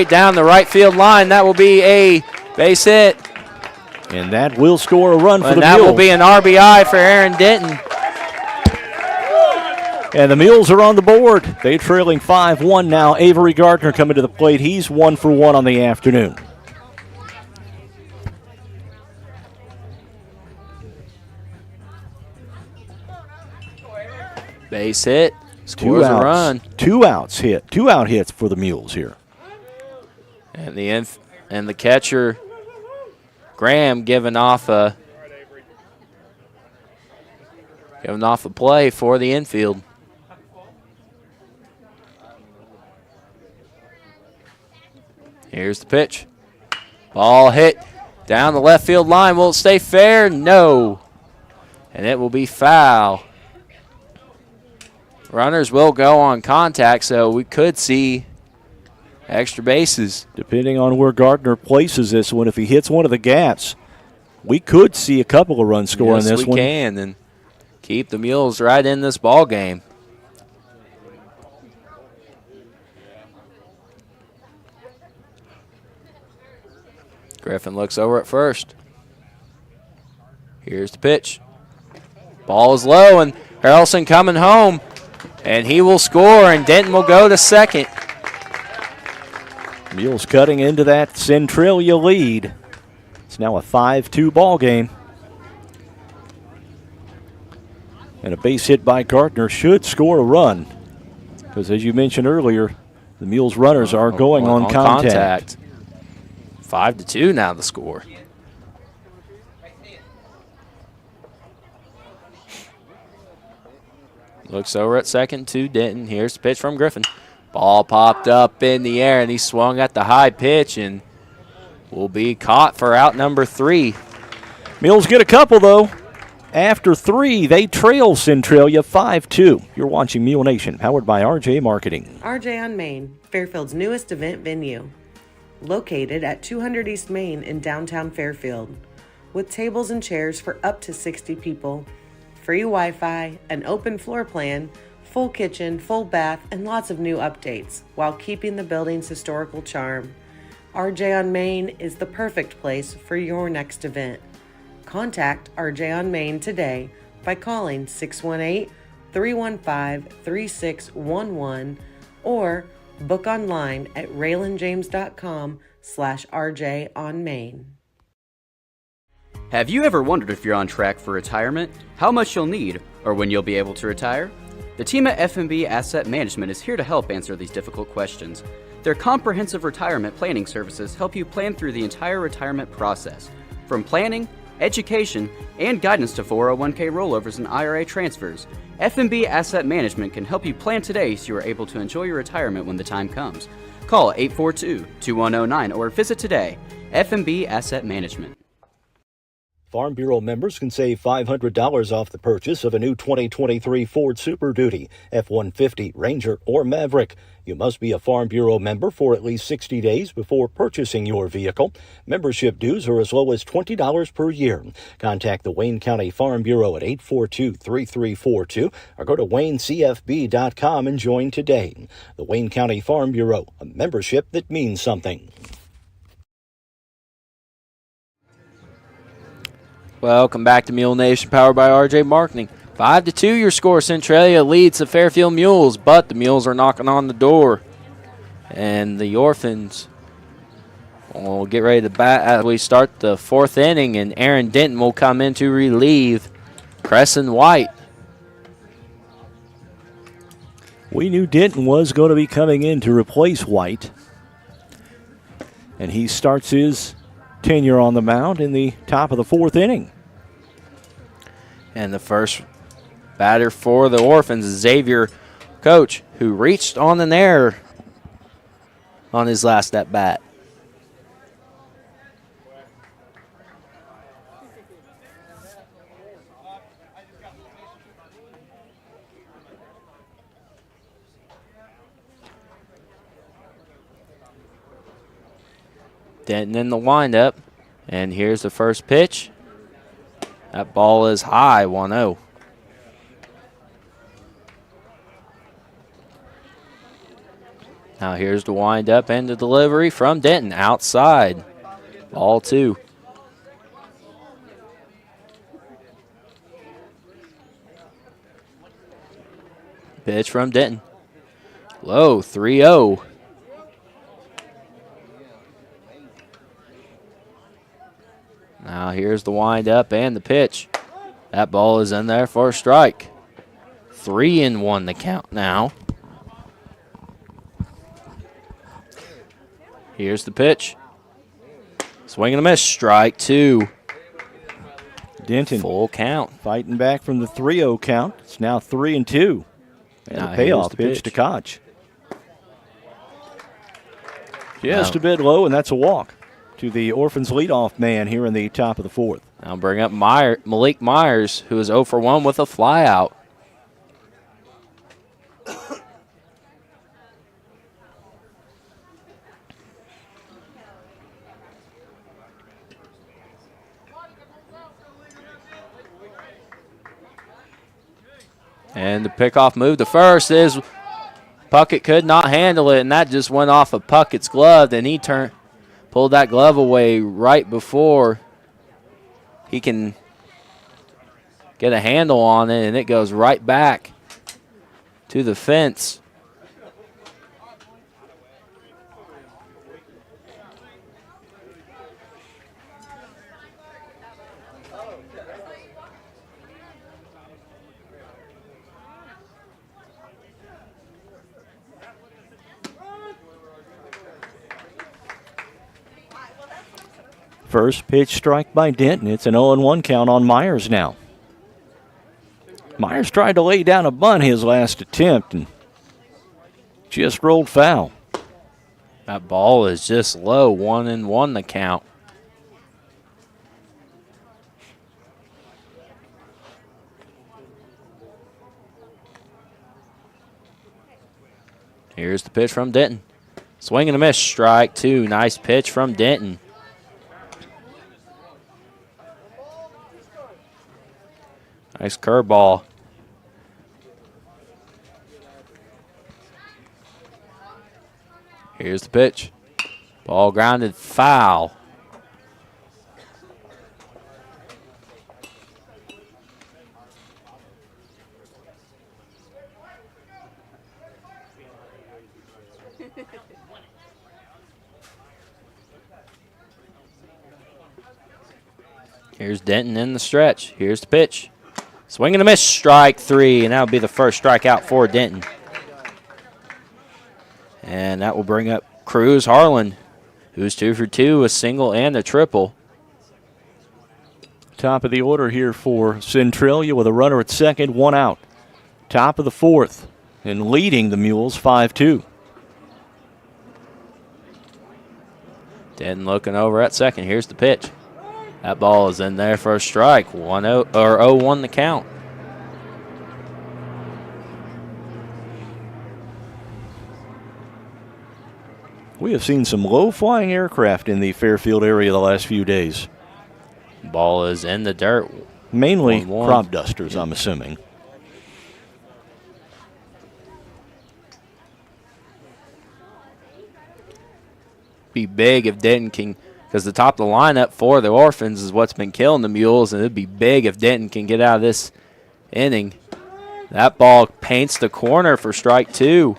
down the right field line. That will be a base hit. And that will score a run for the Mules. That will be an RBI for Aaron Denton. And the Mules are on the board. They're trailing 5-1 now. Avery Gardner coming to the plate. He's 1 for 1 on the afternoon. Base hit. Scores a run. 2 outs hit. 2 out hits for the Mules here. And the catcher Graham giving off a play for the infield. Here's the pitch. Ball hit down the left field line. Will it stay fair? No. And it will be foul. Runners will go on contact, so we could see extra bases. Depending on where Gardner places this one, if he hits one of the gaps, we could see a couple of runs score in this one. Yes, we can, and keep the Mules right in this ball game. Griffin looks over at first. Here's the pitch. Ball is low, and Harrelson coming home, and he will score, and Denton will go to second. Mules cutting into that Centralia lead. It's now a 5-2 ball game. And a base hit by Gardner should score a run. Because as you mentioned earlier, the Mules runners are going on contact. 5-2 now the score. Looks over at second to Denton. Here's the pitch from Griffin. Ball popped up in the air, and he swung at the high pitch and will be caught for out number 3. Mules get a couple, though. After 3, they trail Centralia 5-2. You're watching Mule Nation, powered by RJ Marketing. RJ on Main, Fairfield's newest event venue. Located at 200 East Main in downtown Fairfield. With tables and chairs for up to 60 people. Free Wi-Fi, an open floor plan, full kitchen, full bath, and lots of new updates, while keeping the building's historical charm. RJ on Main is the perfect place for your next event. Contact RJ on Main today by calling 618-315-3611 or book online at raylanjames.com/RJ on Main. Have you ever wondered if you're on track for retirement, how much you'll need, or when you'll be able to retire? The team at F&B Asset Management is here to help answer these difficult questions. Their comprehensive retirement planning services help you plan through the entire retirement process, from planning, education, and guidance to 401k rollovers and IRA transfers. F&B Asset Management can help you plan today so you are able to enjoy your retirement when the time comes. Call 842-2109 or visit today. F&B Asset Management. Farm Bureau members can save $500 off the purchase of a new 2023 Ford Super Duty, F-150, Ranger, or Maverick. You must be a Farm Bureau member for at least 60 days before purchasing your vehicle. Membership dues are as low as $20 per year. Contact the Wayne County Farm Bureau at 842-3342 or go to WayneCFB.com and join today. The Wayne County Farm Bureau, a membership that means something. Welcome back to Mule Nation, powered by RJ Marketing. 5-2 your score. Centralia leads the Fairfield Mules, but the Mules are knocking on the door. And the Orphans will get ready to bat as we start the 4th inning, and Aaron Denton will come in to relieve Crescent White. We knew Denton was going to be coming in to replace White. And he starts his tenure on the mound in the top of the 4th inning. And the first batter for the Orphans is Xavier Coach, who reached on an error on his last at bat. Denton in the windup. And here's the first pitch. That ball is high, 1-0. Now here's the windup and the delivery from Denton outside. Ball 2. Pitch from Denton. Low, 3-0. Now here's the windup and the pitch. That ball is in there for a strike. 3-1 the count now. Here's the pitch. Swing and a miss, strike 2. Denton full count. Fighting back from the 3-0 count. It's now 3-2. And Now a payoff the pitch to pitch. Koch. Just a bit low, and that's a walk to the Orphans leadoff man here in the top of the 4th. Now bring up Malik Myers, who is 0 for 1 with a flyout. And the pickoff move to first is Puckett could not handle it, and that just went off of Puckett's glove, and he pulled that glove away right before he can get a handle on it, and it goes right back to the fence. First pitch strike by Denton. It's an 0-1 count on Myers now. Myers tried to lay down a bunt his last attempt and just rolled foul. That ball is just low, 1-1 the count. Here's the pitch from Denton. Swing and a miss, strike 2. Nice pitch from Denton. Nice curveball. Here's the pitch. Ball grounded foul. Here's Denton in the stretch. Here's the pitch. Swing and a miss, strike 3, and that will be the first strikeout for Denton. And that will bring up Cruz Harlan, who's 2 for 2, a single and a triple. Top of the order here for Centralia with a runner at second, 1 out. Top of the 4th, and leading the Mules 5-2. Denton looking over at second. Here's the pitch. That ball is in there for a strike. 0-1 the count. We have seen some low-flying aircraft in the Fairfield area the last few days. Ball is in the dirt. Mainly 1-1. crop dusters, I'm assuming. Be big if Denton can, because the top of the lineup for the Orphans is what's been killing the Mules, and it'd be big if Denton can get out of this inning. That ball paints the corner for strike 2.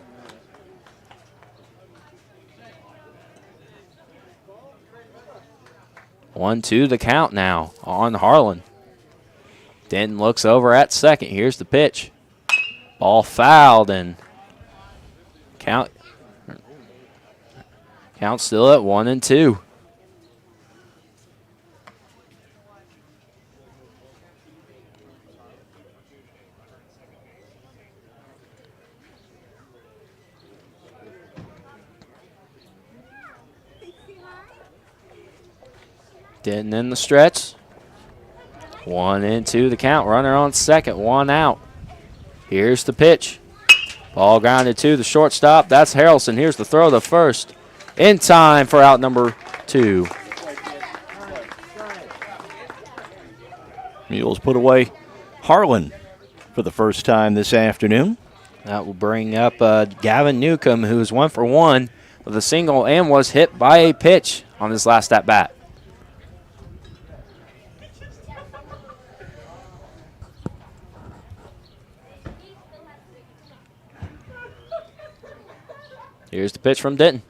One, 2 the count now on Harlan. Denton looks over at second. Here's the pitch. Ball fouled, and count still at 1-2. Denton in the stretch. 1-2 the count. Runner on second, 1 out. Here's the pitch. Ball grounded to the shortstop. That's Harrelson. Here's the throw to first. In time for out number 2. Mules put away Harlan for the first time this afternoon. That will bring up Gavin Newcomb, who's 1 for 1 with a single and was hit by a pitch on his last at-bat. Here's the pitch from Denton.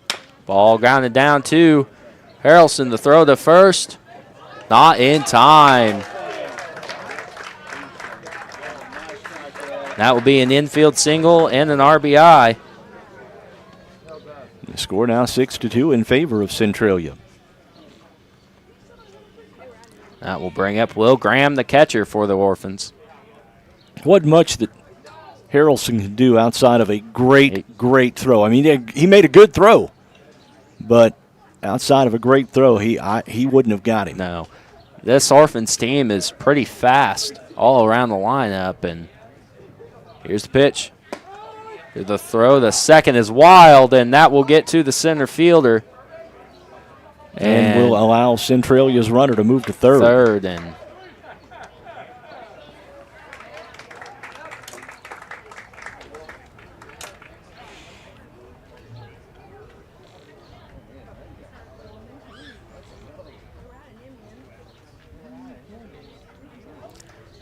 Ball grounded down to Harrelson. The throw to first. Not in time. That will be an infield single and an RBI. The score now 6-2 in favor of Centralia. That will bring up Will Graham, the catcher for the Orphans. Wasn't much that Harrelson can do outside of a great throw. I mean, he made a good throw, but outside of a great throw, he wouldn't have got him. No. This Orphans team is pretty fast all around the lineup, and here's the pitch. Here's the throw. The second is wild, and that will get to the center fielder. And will allow Centralia's runner to move to third. And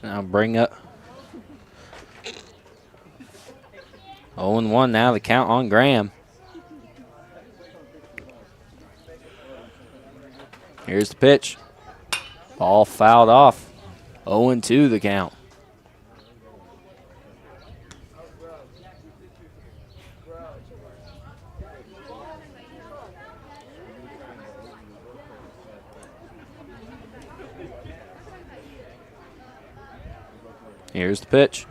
now bring up 0-1 now, the count on Graham. Here's the pitch. Ball fouled off. 0-2 the count. Here's the pitch.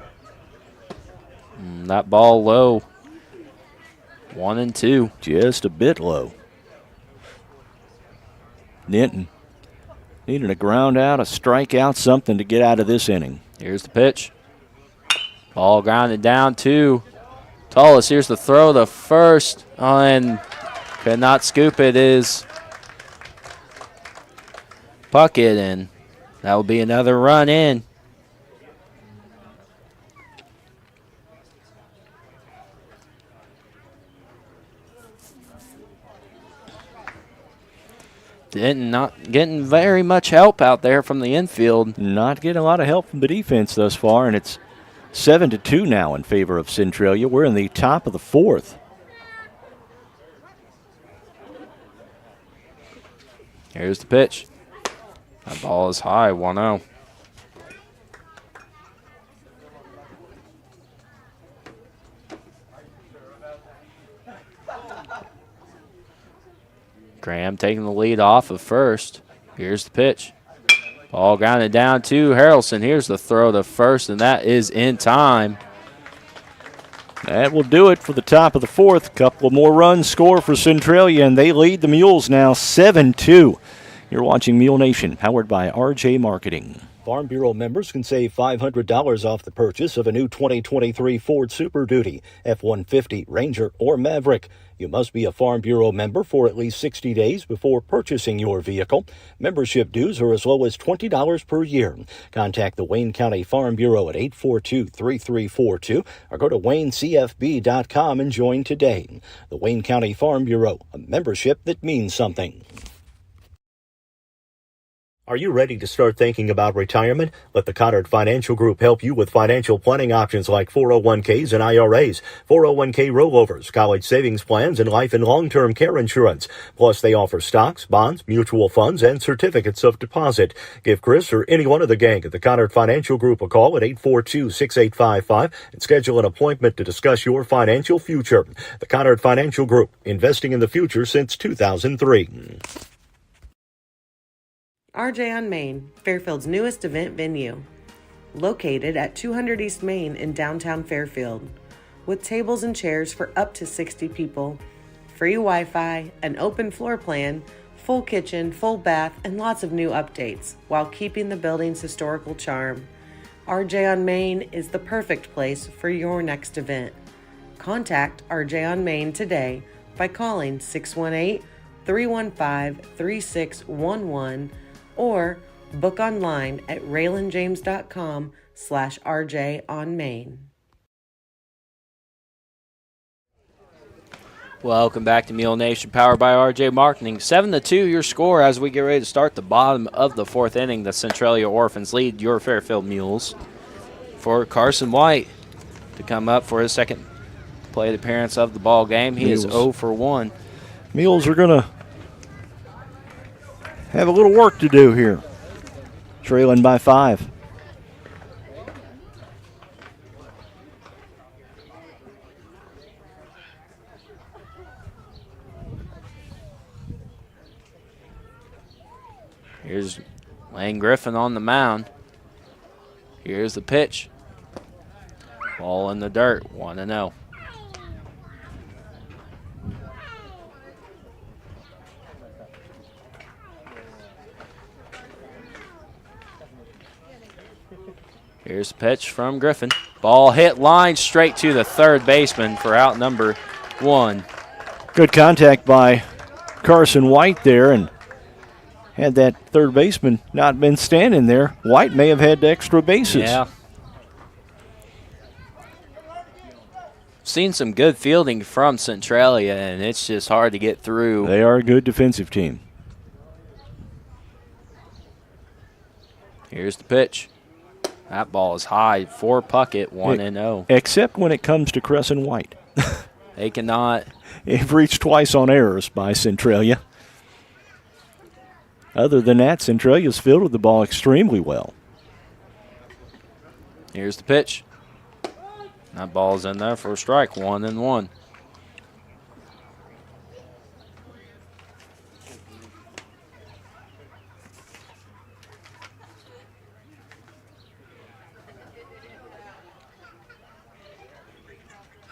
That ball low. 1-2. Just a bit low. Denton needing a ground out, a strikeout, something to get out of this inning. Here's the pitch. Ball grounded down to Tullis. Here's the throw, the first, and could not scoop it is Puckett, and that will be another run in. Denton not getting very much help out there from the infield. Not getting a lot of help from the defense thus far, and it's 7-2 now in favor of Centralia. We're in the top of the fourth. Here's the pitch. That ball is high, 1-0. Graham taking the lead off of first. Here's the pitch. Ball grounded down to Harrelson. Here's the throw to first, and that is in time. That will do it for the top of the fourth. Couple of more runs score for Centralia, and they lead the Mules now 7-2. You're watching Mule Nation, powered by RJ Marketing. Farm Bureau members can save $500 off the purchase of a new 2023 Ford Super Duty, F-150, Ranger, or Maverick. You must be a Farm Bureau member for at least 60 days before purchasing your vehicle. Membership dues are as low as $20 per year. Contact the Wayne County Farm Bureau at 842-3342 or go to WayneCFB.com and join today. The Wayne County Farm Bureau, a membership that means something. Are you ready to start thinking about retirement? Let the Connard Financial Group help you with financial planning options like 401ks and IRAs, 401k rollovers, college savings plans, and life and long-term care insurance. Plus, they offer stocks, bonds, mutual funds, and certificates of deposit. Give Chris or anyone of the gang at the Connard Financial Group a call at 842-6855 and schedule an appointment to discuss your financial future. The Connard Financial Group, investing in the future since 2003. RJ on Main, Fairfield's newest event venue. Located at 200 East Main in downtown Fairfield. With tables and chairs for up to 60 people. Free Wi-Fi, an open floor plan, full kitchen, full bath, and lots of new updates, while keeping the building's historical charm. RJ on Main is the perfect place for your next event. Contact RJ on Main today by calling 618 315-3611 or book online at raylanjames.com/RJ on Main. Welcome back to Mule Nation, powered by RJ Marketing. 7-2 your score as we get ready to start the bottom of the fourth inning. The Centralia Orphans lead your Fairfield Mules. For Carson White to come up for his second plate appearance of the ball game. He is 0 for 1. Mules are going to have a little work to do here, trailing by 5. Here's Lane Griffin on the mound. Here's the pitch. Ball in the dirt, 1-0. Here's the pitch from Griffin. Ball hit line straight to the third baseman for out number 1. Good contact by Carson White there, and had that third baseman not been standing there, White may have had extra bases. Yeah. Seen some good fielding from Centralia, and it's just hard to get through. They are a good defensive team. Here's the pitch. That ball is high for Puckett, 1-0. Except when it comes to Crescent White. They cannot. They've reached twice on errors by Centralia. Other than that, Centralia's fielded the ball extremely well. Here's the pitch. That ball's in there for a strike, 1-1.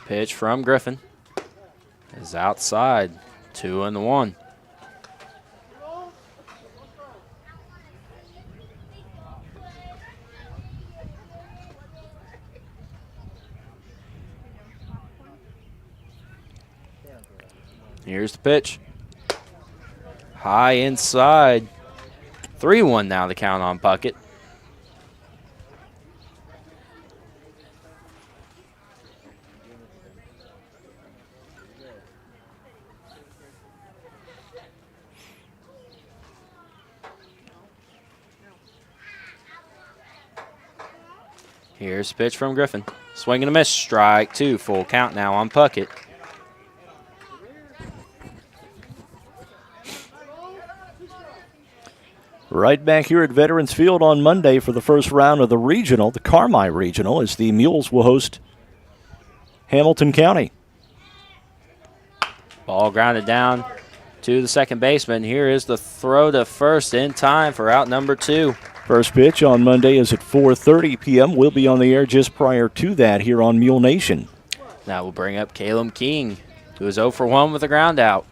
Pitch from Griffin is outside, 2-1. Here's the pitch. High inside. 3-1 now the count on Puckett. Here's the pitch from Griffin. Swing and a miss. Strike 2. Full count now on Puckett. Right back here at Veterans Field on Monday for the first round of the regional, the Carmi Regional, as the Mules will host Hamilton County. Ball grounded down to the second baseman. Here is the throw to first in time for out number 2. First pitch on Monday is at 4:30 p.m. We'll be on the air just prior to that here on Mule Nation. That will bring up Caleb King, who is 0 for 1 with a ground out.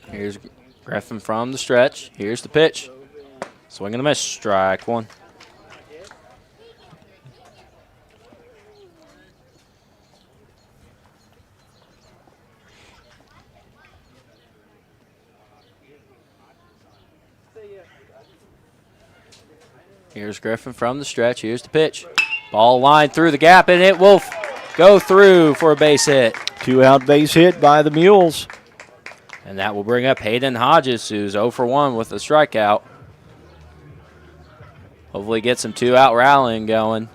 Here's Griffin from the stretch. Here's the pitch. Swing and a miss. Strike 1. Here's Griffin from the stretch. Here's the pitch. Ball lined through the gap, and it will go through for a base hit. 2-out base hit by the Mules. And that will bring up Hayden Hodges, who's 0 for 1 with a strikeout. Hopefully get some 2-out rallying going.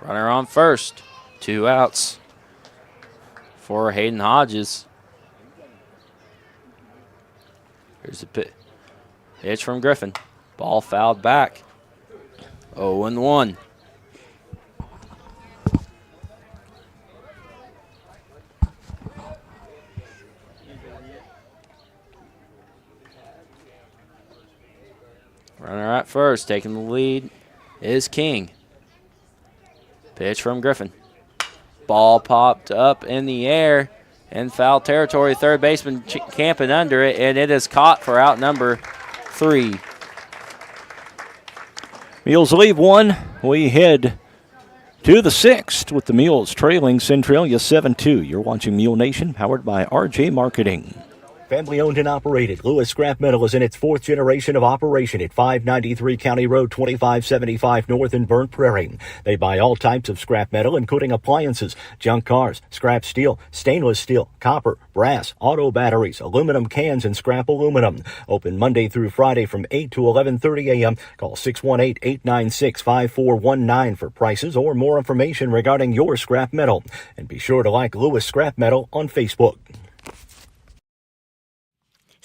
Runner on first. 2 outs for Hayden Hodges. Here's the pitch from Griffin. Ball fouled back. 0-1. first. Taking the lead is King. Pitch from Griffin. Ball popped up in the air in foul territory. Third baseman camping under it, and it is caught for out number 3. Mules leave one. We head to the 6th with the Mules trailing Centralia 7-2. You're watching Mule Nation, powered by RJ Marketing. Family owned and operated, Lewis Scrap Metal is in its 4th generation of operation at 593 County Road 2575 North in Burnt Prairie. They buy all types of scrap metal, including appliances, junk cars, scrap steel, stainless steel, copper, brass, auto batteries, aluminum cans, and scrap aluminum. Open Monday through Friday from 8 to 11:30 a.m. Call 618-896-5419 for prices or more information regarding your scrap metal. And be sure to like Lewis Scrap Metal on Facebook.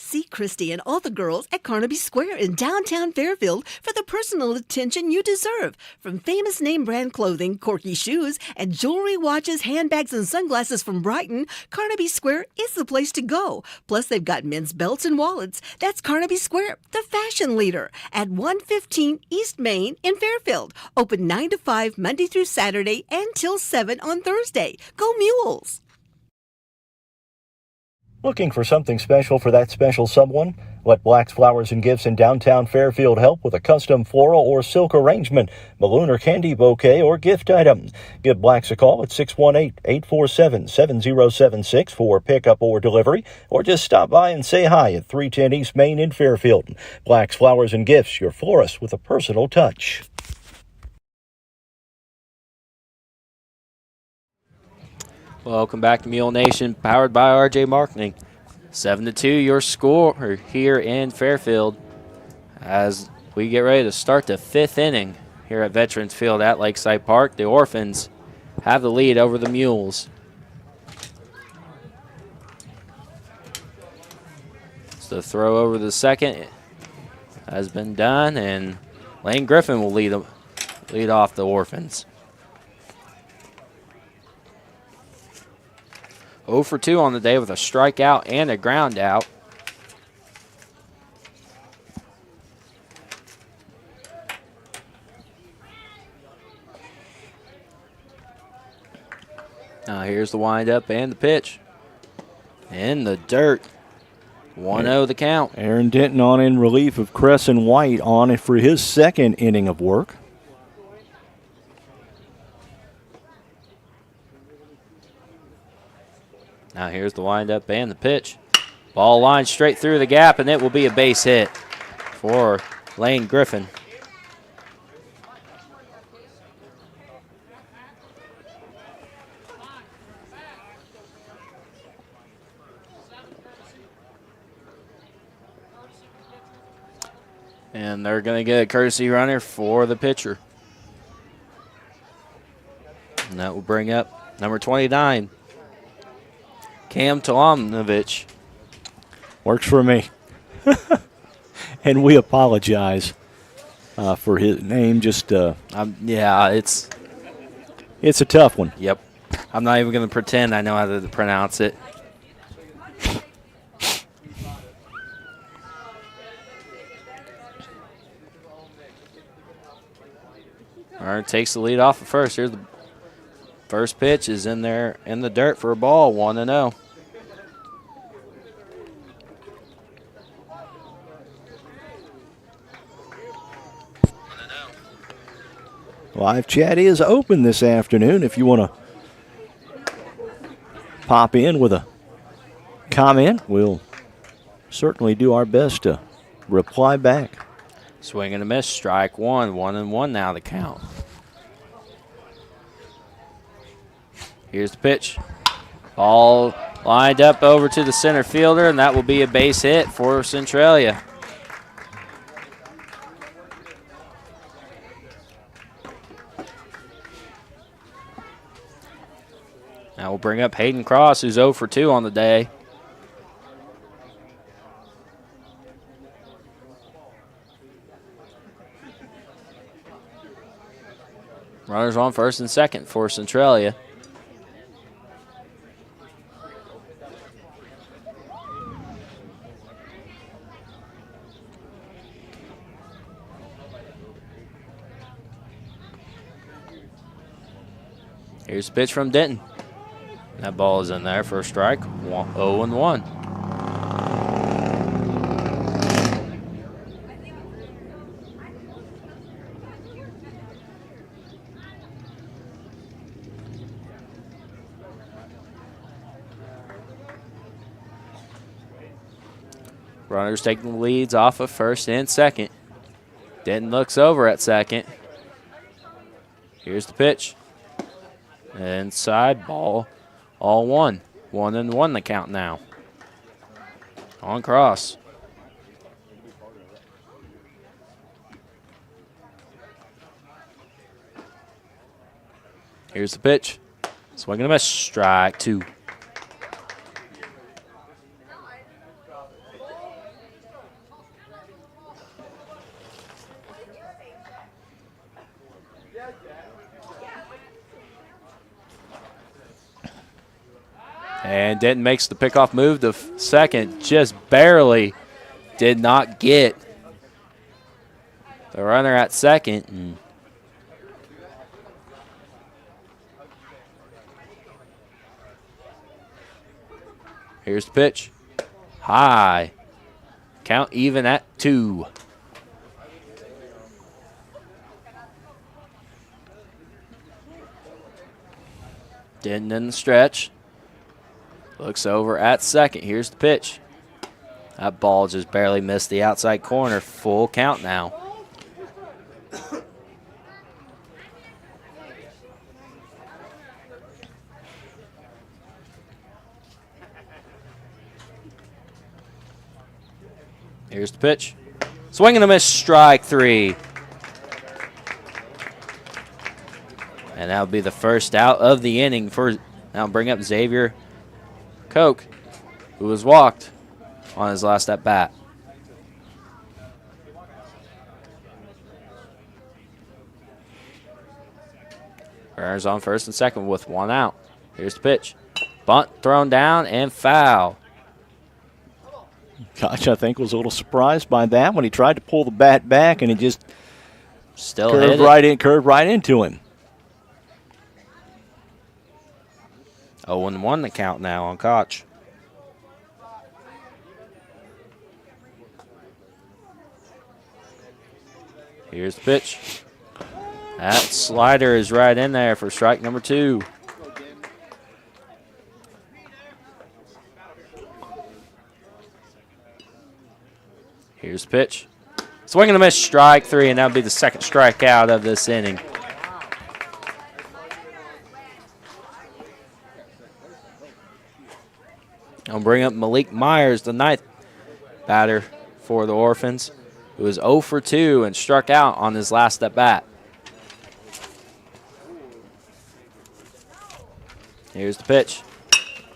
See Christy and all the girls at Carnaby Square in downtown Fairfield for the personal attention you deserve. From famous name brand clothing, Corky shoes, and jewelry, watches, handbags, and sunglasses from Brighton, Carnaby Square is the place to go. Plus, they've got men's belts and wallets. That's Carnaby Square, the fashion leader, at 115 East Main in Fairfield. Open 9 to 5 Monday through Saturday and till 7 on Thursday. Go Mules! Looking for something special for that special someone? Let Black's Flowers and Gifts in downtown Fairfield help with a custom floral or silk arrangement, balloon or candy bouquet, or gift item. Give Black's a call at 618-847-7076 for pickup or delivery, or just stop by and say hi at 310 East Main in Fairfield. Black's Flowers and Gifts, your florist with a personal touch. Welcome back to Mule Nation, powered by RJ Marketing. 7-2, your score here in Fairfield as we get ready to start the 5th inning here at Veterans Field at Lakeside Park. The Orphans have the lead over the Mules. So the throw over the second has been done, and Lane Griffin will lead off the Orphans. 0 for 2 on the day with a strikeout and a ground out. Now here's the windup and the pitch. In the dirt. 1-0 the count. Aaron Denton on in relief of Crescent White on it for his 2nd inning of work. Now here's the windup and the pitch. Ball lined straight through the gap, and it will be a base hit for Lane Griffin. And they're going to get a courtesy runner for the pitcher. And that will bring up number 29. Cam Tolomovich. Works for me. And we apologize for his name. Just yeah, it's a tough one. Yep. I'm not even going to pretend I know how to pronounce it. Aaron takes the lead off at first. Here's the first pitch is in there in the dirt for a ball, 1-0. Live chat is open this afternoon. If you want to pop in with a comment, we'll certainly do our best to reply back. Swing and a miss, strike one, 1-1 now the count. Here's the pitch. Ball lined up over to the center fielder, and that will be a base hit for Centralia. Now we'll bring up Hayden Cross, who's 0 for 2 on the day. Runners on first and second for Centralia. Here's the pitch from Denton. That ball is in there for a strike. 0-1. Runners taking the leads off of first and second. Denton looks over at second. Here's the pitch. Inside ball, all one. 1-1 the count now. On cross. Here's the pitch. Swing and a miss. Strike 2. And Denton makes the pickoff move to second. Just barely did not get the runner at second. And here's the pitch. High. Count even at 2. Denton in the stretch. Looks over at second. Here's the pitch. That ball just barely missed the outside corner. Full count now. Here's the pitch. Swing and a miss. Strike 3. And that'll be the first out of the inning. Now bring up Xavier Koch, who was walked on his last at bat. Runners on first and second with 1 out. Here's the pitch. Bunt thrown down and foul. Koch, I think, was a little surprised by that when he tried to pull the bat back and it just Still hit it. Curved right into him. 0-1 the count now on Koch. Here's the pitch. That slider is right in there for strike number 2. Here's the pitch. Swing and a miss. Strike 3, and that'll be the second strikeout of this inning. I'll bring up Malik Myers, the 9th batter for the Orphans, who was 0 for 2 and struck out on his last at bat. Here's the pitch.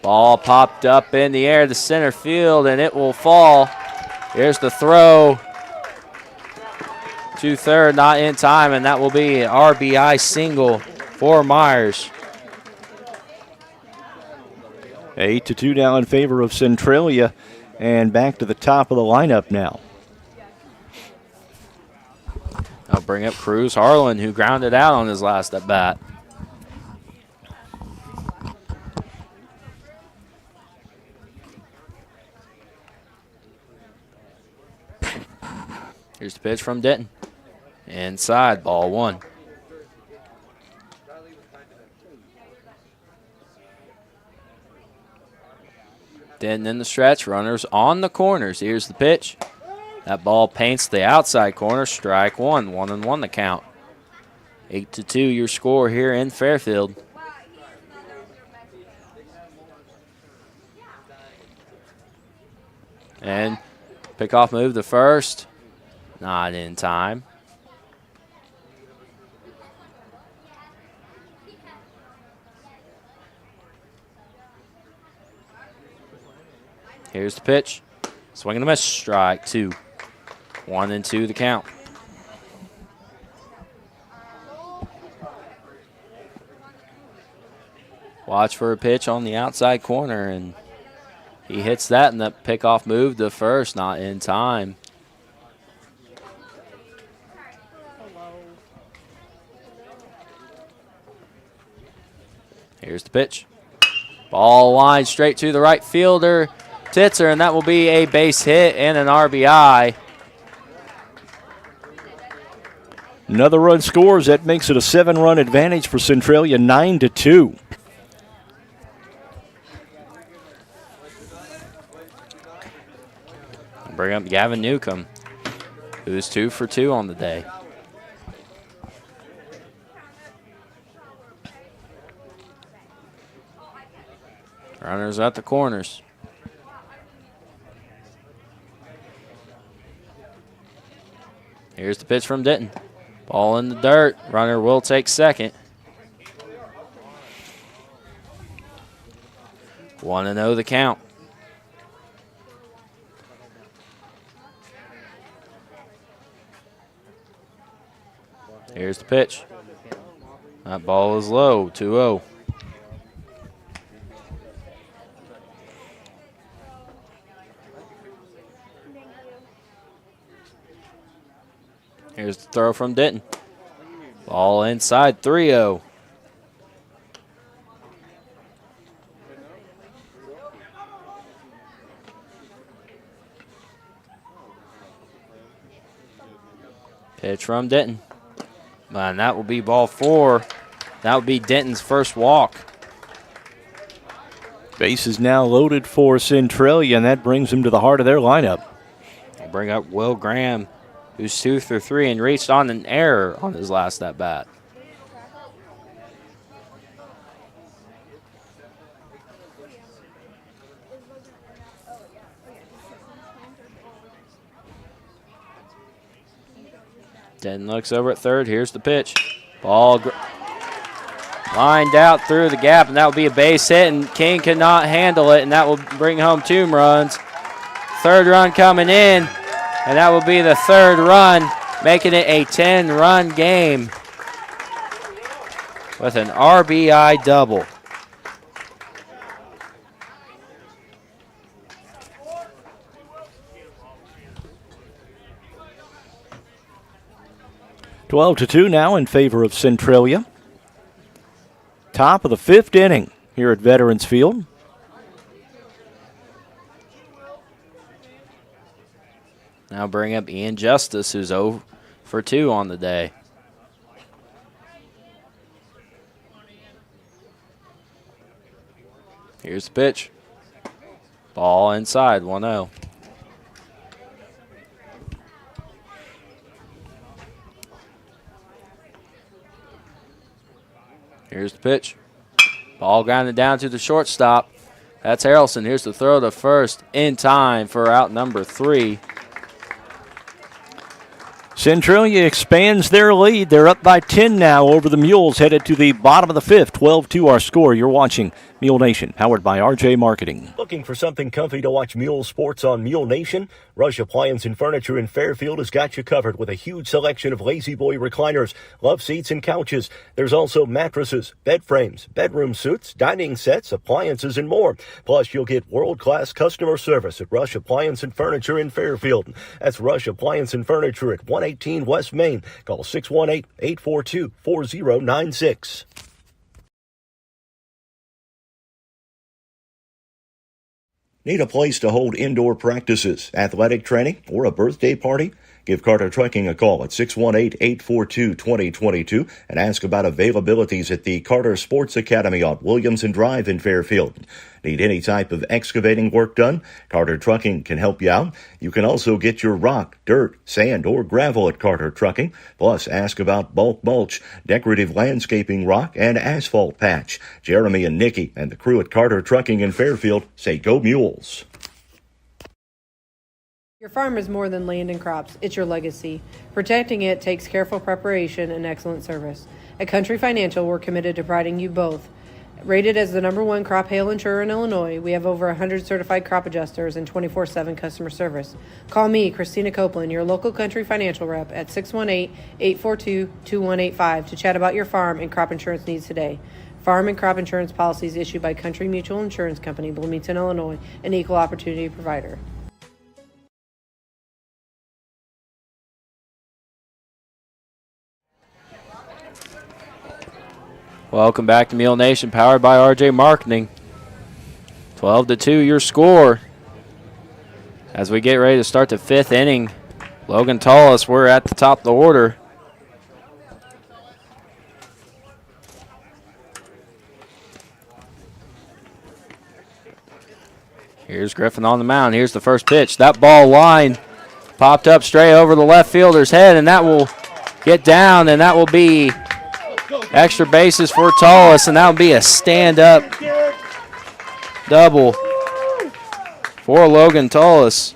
Ball popped up in the air to center field, and it will fall. Here's the throw to third, not in time, and that will be an RBI single for Myers. 8-2 now in favor of Centralia, and back to the top of the lineup now. I'll bring up Cruz Harlan, who grounded out on his last at bat. Here's the pitch from Denton. Inside, ball 1. Denton in the stretch, runners on the corners. Here's the pitch. That ball paints the outside corner. Strike 1, 1-1 the count. 8-2 your score here in Fairfield. And pickoff move to first. Not in time. Here's the pitch. Swing and a miss. Strike 2. 1-2 the count. Watch for a pitch on the outside corner, and he hits that, and the pickoff move to first, not in time. Here's the pitch. Ball line straight to the right fielder, Titzer, and that will be a base hit and an RBI. Another run scores. That makes it a 7-run advantage for Centralia, 9-2. Bring up Gavin Newcomb, who's 2 for 2 on the day. Runners at the corners. Here's the pitch from Denton. Ball in the dirt. Runner will take second. 1-0 the count. Here's the pitch. That ball is low, 2-0. Here's the throw from Denton. Ball inside, 3-0. Pitch from Denton. And that will be ball 4. That will be Denton's first walk. Base is now loaded for Centralia, and that brings him to the heart of their lineup. I'll bring up Will Graham, who's 2 for 3 and reached on an error on his last at-bat. Denton looks over at third. Here's the pitch. Ball lined out through the gap, and that will be a base hit, and King cannot handle it, and that will bring home 2 runs. Third run coming in, and that will be the 3rd run, making it a 10-run game with an RBI double. Twelve to 2 now in favor of Centralia. Top of the 5th inning here at Veterans Field. Now bring up Ian Justice, who's 0 for 2 on the day. Here's the pitch. Ball inside, 1-0. Here's the pitch. Ball grounded down to the shortstop. That's Harrelson. Here's the throw to first in time for out number 3. Centralia expands their lead. They're up by 10 now over the Mules, headed to the bottom of the 5th. 12-2 our score. You're watching Mule Nation, powered by RJ Marketing. Looking for something comfy to watch Mule Sports on Mule Nation? Rush Appliance and Furniture in Fairfield has got you covered with a huge selection of Lazy Boy recliners, love seats, and couches. There's also mattresses, bed frames, bedroom suites, dining sets, appliances, and more. Plus, you'll get world-class customer service at Rush Appliance and Furniture in Fairfield. That's Rush Appliance and Furniture at 118 West Main. Call 618-842-4096. Need a place to hold indoor practices, athletic training, or a birthday party? Give Carter Trucking a call at 618-842-2022 and ask about availabilities at the Carter Sports Academy on Williamson Drive in Fairfield. Need any type of excavating work done? Carter Trucking can help you out. You can also get your rock, dirt, sand, or gravel at Carter Trucking. Plus, ask about bulk mulch, decorative landscaping rock, and asphalt patch. Jeremy and Nikki and the crew at Carter Trucking in Fairfield say go Mules. Your farm is more than land and crops. It's your legacy. Protecting it takes careful preparation and excellent service. At Country Financial, we're committed to providing you both. Rated as the #1 crop hail insurer in Illinois, we have over 100 certified crop adjusters and 24/7 customer service. Call me, Christina Copeland, your local Country Financial rep at 618-842-2185 to chat about your farm and crop insurance needs today. Farm and crop insurance policies issued by Country Mutual Insurance Company, Bloomington, Illinois, an equal opportunity provider. Welcome back to Mule Nation, powered by RJ Marketing. 12-2 your score. As we get ready to start the 5th inning, Logan Tullis, we're at the top of the order. Here's Griffin on the mound. Here's the first pitch. That ball line popped up straight over the left fielder's head, and that will get down, and that will be extra bases for Tullis, and that will be a stand-up double for Logan Tullis.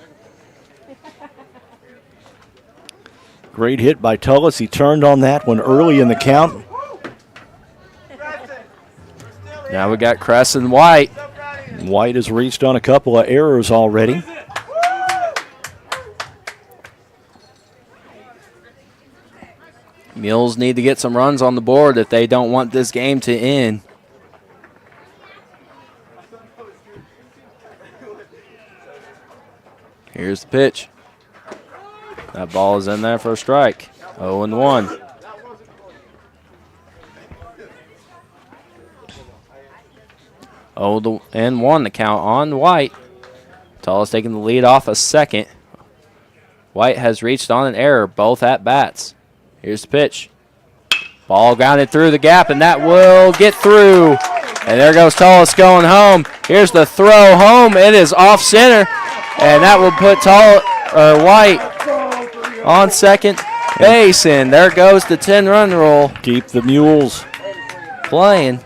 Great hit by Tullis. He turned on that one early in the count. Now we got Crescent White. White has reached on a couple of errors already. Mules need to get some runs on the board if they don't want this game to end. Here's the pitch. That ball is in there for a strike. 0-1. Oh, and 1 the count on White. Tullis taking the lead off a second. White has reached on an error, both at bats. Here's the pitch. Ball grounded through the gap, and that will get through. And there goes Tullis going home. Here's the throw home. It is off center, and that will put White on second base, and there goes the 10-run rule. Keep the Mules playing.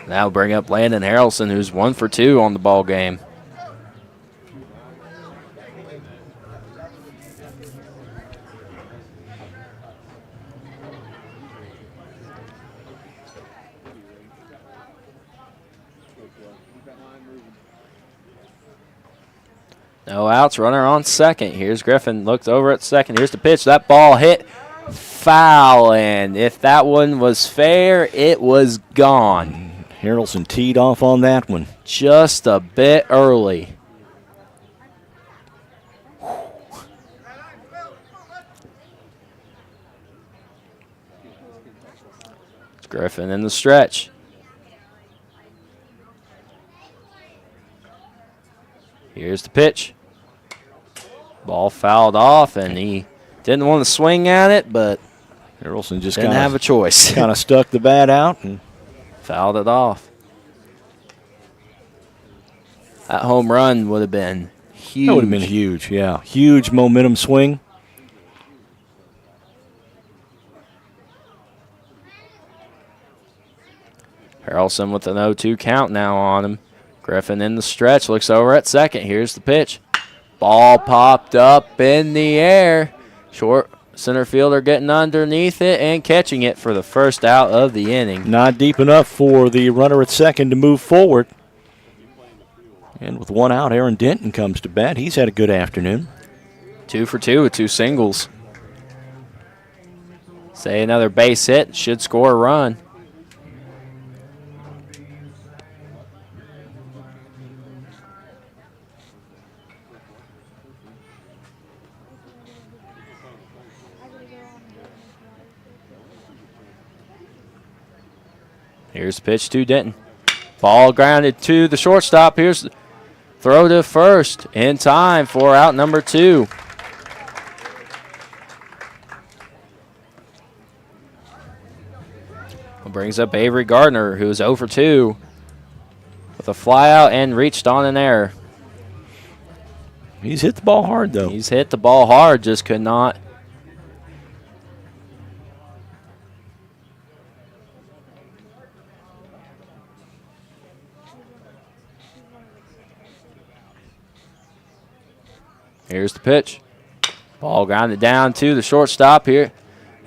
Now bring up Landon Harrelson, who's 1 for 2 on the ball game. No outs, runner on second. Here's Griffin, looks over at second. Here's the pitch. That ball hit foul, and if that one was fair, it was gone. Harrelson teed off on that one. Just a bit early. It's Griffin in the stretch. Here's the pitch. Ball fouled off, and he didn't want to swing at it, but Harrelson just didn't have a choice. Kind of stuck the bat out and fouled it off. That home run would have been huge. That would have been huge, yeah. Huge momentum swing. Harrelson with an 0-2 count now on him. Griffin in the stretch, looks over at second. Here's the pitch. Ball popped up in the air. Short center fielder getting underneath it and catching it for the first out of the inning. Not deep enough for the runner at second to move forward. And with 1 out, Aaron Denton comes to bat. He's had a good afternoon. 2 for 2 with 2 singles. Say another base hit, should score a run. Here's the pitch to Denton. Ball grounded to the shortstop. Here's the throw to first in time for out number 2. Brings up Avery Gardner, who's 0 for 2 with a fly out and reached on an error. He's hit the ball hard, though. He's hit the ball hard, just could not. Here's the pitch. Ball grounded down to the shortstop here.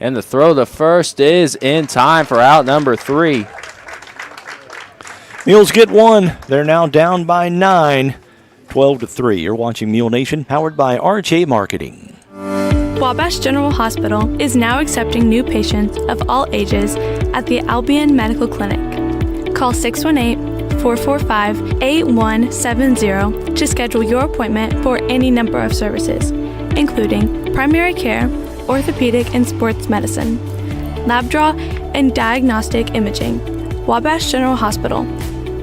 And the throw to first is in time for out number 3. Mules get 1. They're now down by 9, 12-3. You're watching Mule Nation, powered by RJ Marketing. Wabash General Hospital is now accepting new patients of all ages at the Albion Medical Clinic. Call 618-445-8170 to schedule your appointment for any number of services, including primary care, orthopedic and sports medicine, lab draw and diagnostic imaging. Wabash General Hospital.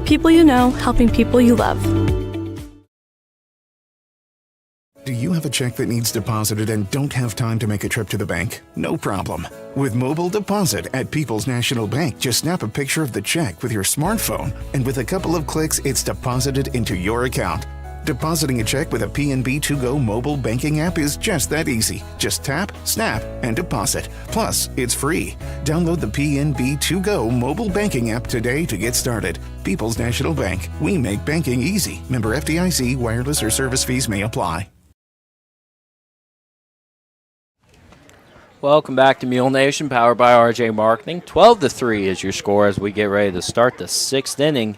People you know, helping people you love. Do you have a check that needs deposited and don't have time to make a trip to the bank? No problem. With Mobile Deposit at People's National Bank, just snap a picture of the check with your smartphone, and with a couple of clicks, it's deposited into your account. Depositing a check with a PNB 2Go mobile banking app is just that easy. Just tap, snap, and deposit. Plus, it's free. Download the PNB 2Go mobile banking app today to get started. People's National Bank. We make banking easy. Member FDIC. Wireless or service fees may apply. Welcome back to Mule Nation, powered by RJ Marketing. 12-3 is your score as we get ready to start the 6th inning.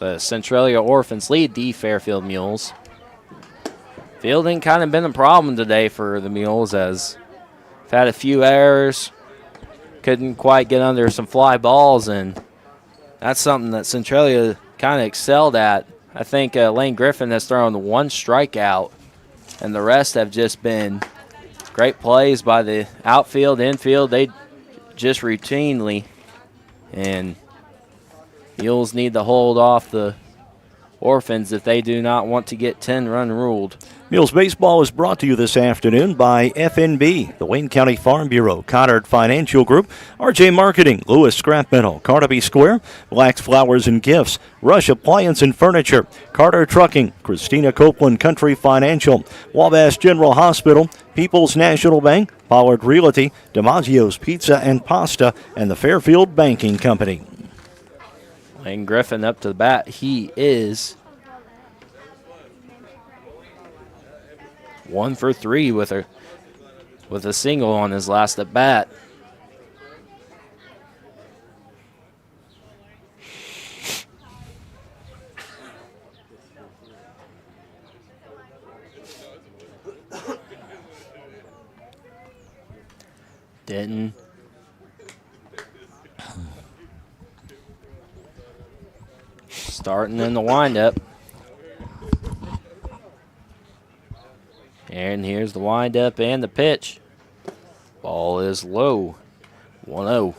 The Centralia Orphans lead the Fairfield Mules. Fielding kind of been a problem today for the Mules, as they've had a few errors, couldn't quite get under some fly balls, and that's something that Centralia kind of excelled at. I think Lane Griffin has thrown one strikeout, and the rest have just been great plays by the outfield, infield. They just routinely, and Mules need to hold off the Orphans if they do not want to get 10-run ruled. Mules Baseball is brought to you this afternoon by FNB, the Wayne County Farm Bureau, Connard Financial Group, RJ Marketing, Lewis Scrap Metal, Carnaby Square, Black's Flowers and Gifts, Rush Appliance and Furniture, Carter Trucking, Christina Copeland Country Financial, Wabash General Hospital, People's National Bank, Pollard Realty, DiMaggio's Pizza and Pasta, and the Fairfield Banking Company. Lane Griffin up to the bat. He is 1 for 3 with a single on his last at bat. Denton starting in the windup. And here's the windup and the pitch. Ball is low. 1-0.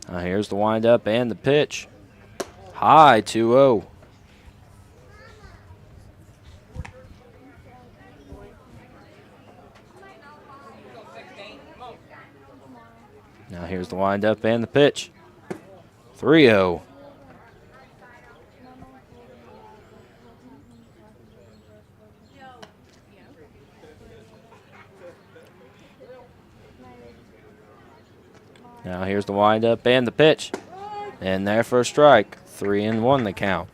Now here's the windup and the pitch. High, 2-0. Now here's the windup and the pitch. 3-0. Now here's the windup and the pitch. And there for a strike. 3-1 the count.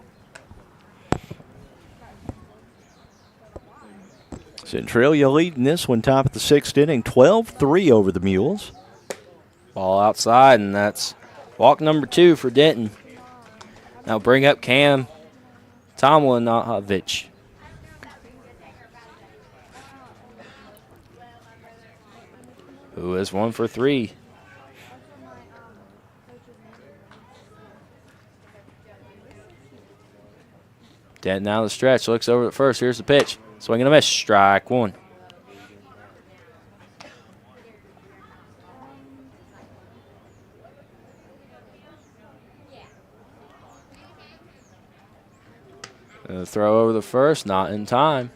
Centralia leading this one, top of the 6th inning, 12-3 over the Mules. Ball outside, and that's walk number 2 for Denton. Now bring up Cam Tomlinovich. Who is 1 for 3. Denton out of the stretch, looks over at first. Here's the pitch. Swing and a miss. Strike 1. Throw over the first, not in time.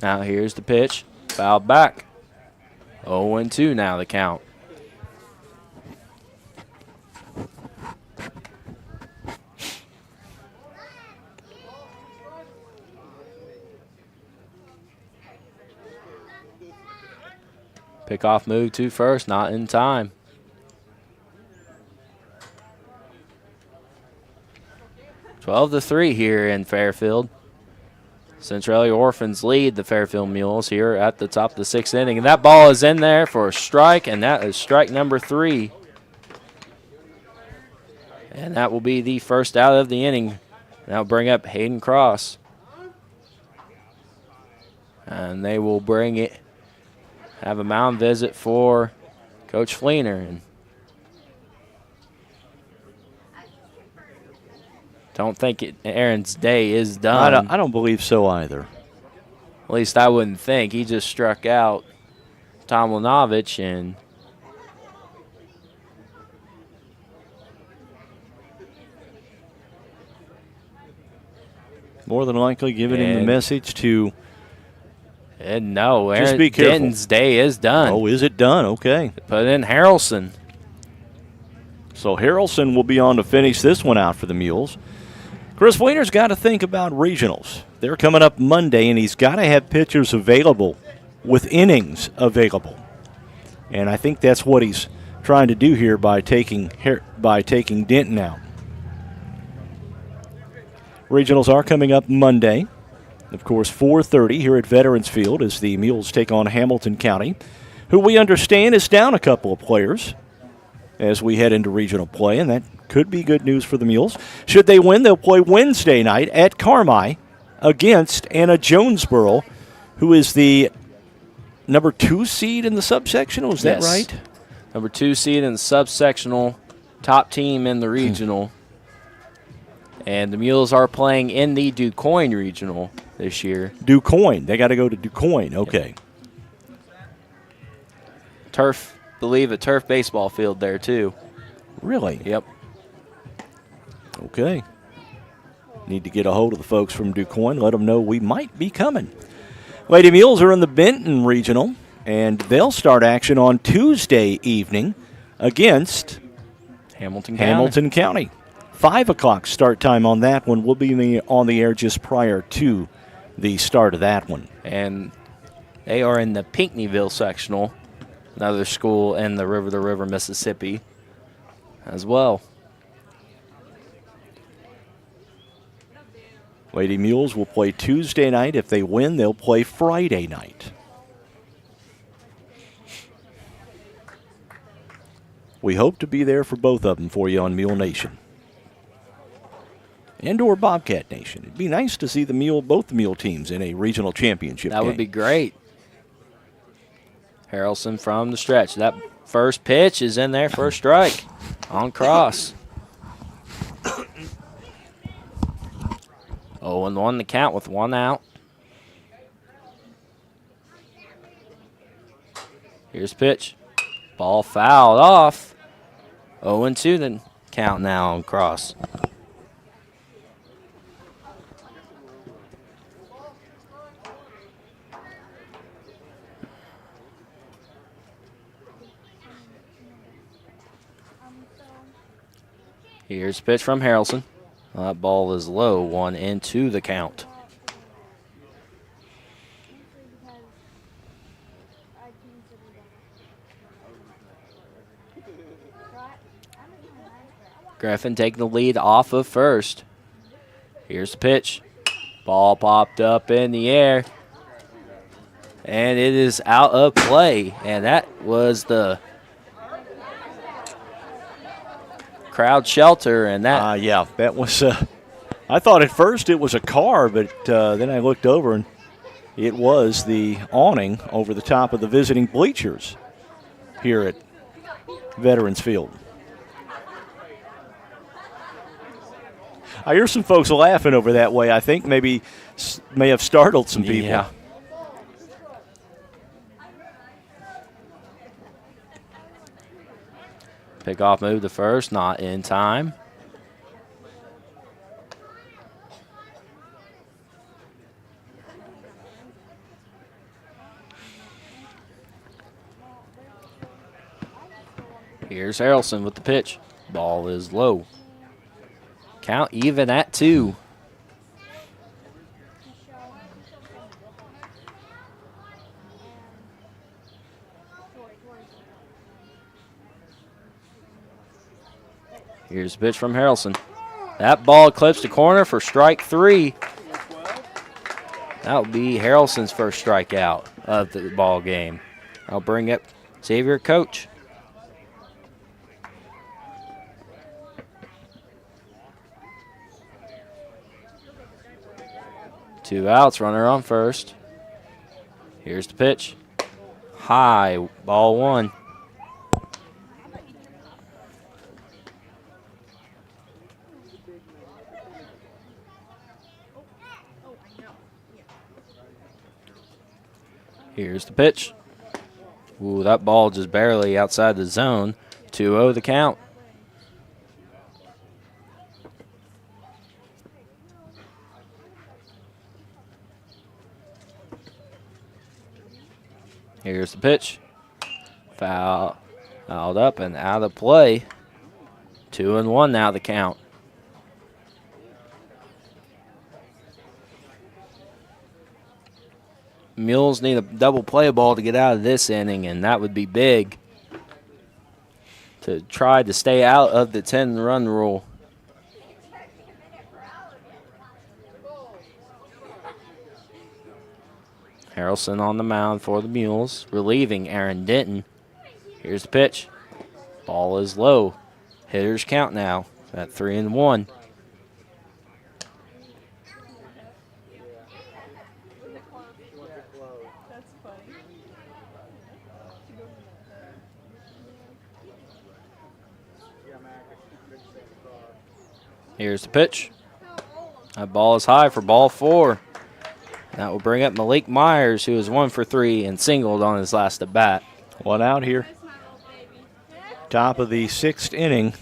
Now here's the pitch. Fouled back. 0-2 now the count. Pickoff move to first, not in time. Twelve to 3 here in Fairfield. Centralia Orphans lead the Fairfield Mules here at the top of the 6th inning. And that ball is in there for a strike, and that is strike number 3. And that will be the first out of the inning. Now bring up Hayden Cross. And they will bring it, have a mound visit for Coach Fleener. And don't think Aaron's day is done. I don't believe so either. At least I wouldn't think. He just struck out Tom Lanovich, and more than likely giving him the message to. And no, just Aaron be careful. Denton's day is done. Oh, is it done? Okay. Put in Harrelson. So Harrelson will be on to finish this one out for the Mules. Chris Fleener's got to think about regionals. They're coming up Monday, and he's got to have pitchers available with innings available. And I think that's what he's trying to do here by taking Denton out. Regionals are coming up Monday. Of course, 4:30 here at Veterans Field as the Mules take on Hamilton County, who we understand is down a couple of players as we head into regional play, and that could be good news for the Mules. Should they win, they'll play Wednesday night at Carmi against Anna Jonesboro, who is the number 2 seed in the subsectional. Is that right? Number 2 seed in the subsectional, top team in the regional. And the Mules are playing in the DuQuoin regional this year. DuQuoin. They got to go to DuQuoin. Okay. Yep. Believe a turf baseball field there, too. Really? Yep. Okay. Need to get a hold of the folks from DuQuoin, let them know we might be coming. Lady Mules are in the Benton Regional, and they'll start action on Tuesday evening against Hamilton County. 5 o'clock start time on that one. We'll be on the air just prior to the start of that one. And they are in the Pinckneyville sectional, another school in the River to River, Mississippi as well. Lady Mules will play Tuesday night. If they win, they'll play Friday night. We hope to be there for both of them for you on Mule Nation. And/or Bobcat Nation. It'd be nice to see both the Mule teams in a regional championship game. That would be great. Harrelson from the stretch. That first pitch is in there for a strike on cross. 0-1 the count with 1 out. Here's pitch. Ball fouled off. 0-2 the count now on cross. Here's a pitch from Harrelson. That ball is low, 1-2 the count. Griffin taking the lead off of first. Here's the pitch. Ball popped up in the air. And it is out of play. And that was the crowd shelter, and that yeah, that was I thought at first it was a car, but then I looked over and it was the awning over the top of the visiting bleachers here at Veterans Field. I hear some folks laughing over that way. I think may have startled some people. Yeah. Pickoff move to first, not in time. Here's Harrelson with the pitch. Ball is low. Count even at 2. Here's a pitch from Harrelson. That ball clips the corner for strike 3. That will be Harrelson's first strikeout of the ball game. I'll bring up Xavier Coach. Two outs, runner on first. Here's the pitch. High, ball 1. Here's the pitch. Ooh, that ball just barely outside the zone. 2-0 the count. Here's the pitch. Fouled up and out of play. 2-1 now the count. Mules need a double play ball to get out of this inning, and that would be big to try to stay out of the 10-run rule. Harrelson on the mound for the Mules, relieving Aaron Denton. Here's the pitch. Ball is low. Hitters count now at 3-1. Here's the pitch. That ball is high for ball 4. That will bring up Malik Myers, who is 1 for 3 and singled on his last at bat. 1 out here. Top of the 6th inning.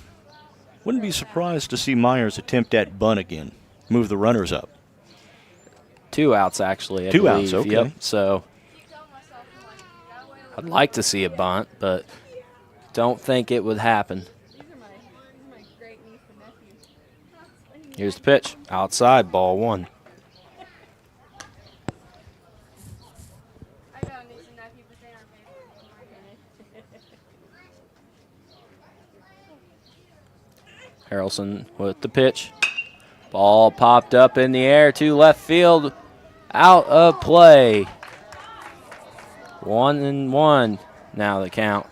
Wouldn't be surprised to see Myers attempt that bunt again. Move the runners up. 2 outs, actually. I 2 believe. outs, okay. Yep. So I'd like to see a bunt, but don't think it would happen. Here's the pitch. Outside, ball 1. Harrelson with the pitch. Ball popped up in the air to left field. Out of play. 1-1 now the count.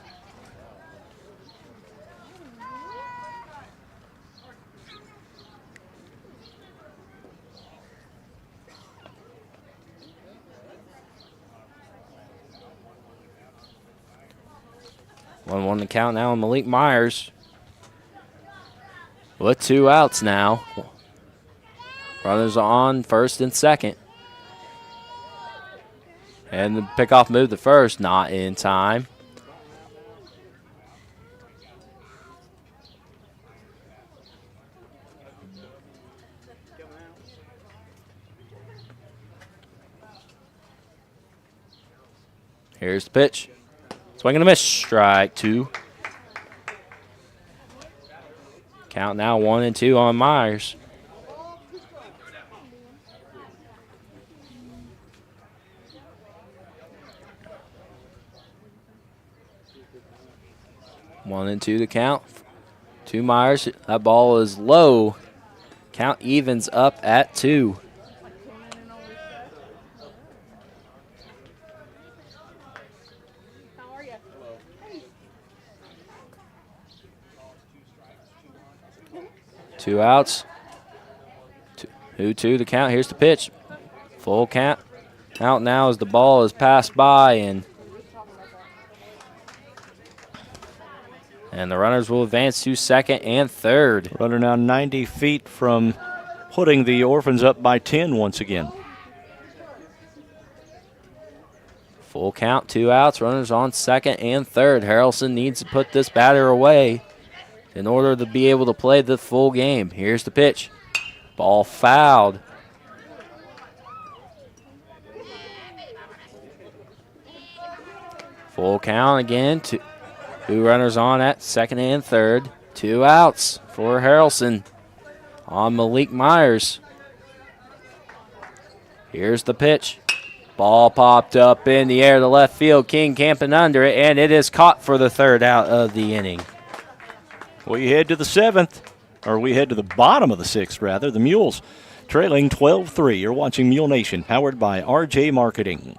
One to count now on Malik Myers. With 2 outs now. Runners on first and second. And the pickoff move to first, not in time. Here's the pitch. Swing and a miss. Strike 2. Count now 1-2 on Myers. One and two to count. To Myers. That ball is low. Count evens up at 2. Two outs. 2-2 to count. Here's the pitch. Full count. Out now as the ball is passed by, and the runners will advance to second and third. Runner now 90 feet from putting the Orphans up by 10 once again. Full count, 2 outs. Runners on second and third. Harrelson needs to put this batter away in order to be able to play the full game. Here's the pitch. Ball fouled. Full count again. 2 runners on at second and third. 2 outs for Harrelson on Malik Myers. Here's the pitch. Ball popped up in the air to left field. King camping under it, and it is caught for the 3rd out of the inning. We head to the 7th, or we head to the bottom of the 6th, rather. The Mules trailing 12-3. You're watching Mule Nation, powered by RJ Marketing.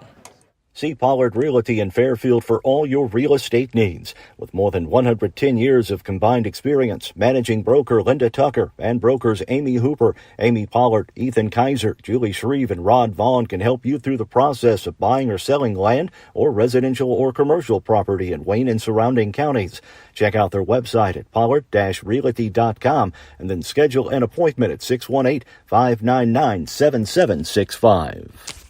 See Pollard Realty in Fairfield for all your real estate needs. With more than 110 years of combined experience, managing broker Linda Tucker and brokers Amy Hooper, Amy Pollard, Ethan Kaiser, Julie Shreve, and Rod Vaughn can help you through the process of buying or selling land or residential or commercial property in Wayne and surrounding counties. Check out their website at pollard-realty.com and then schedule an appointment at 618-599-7765.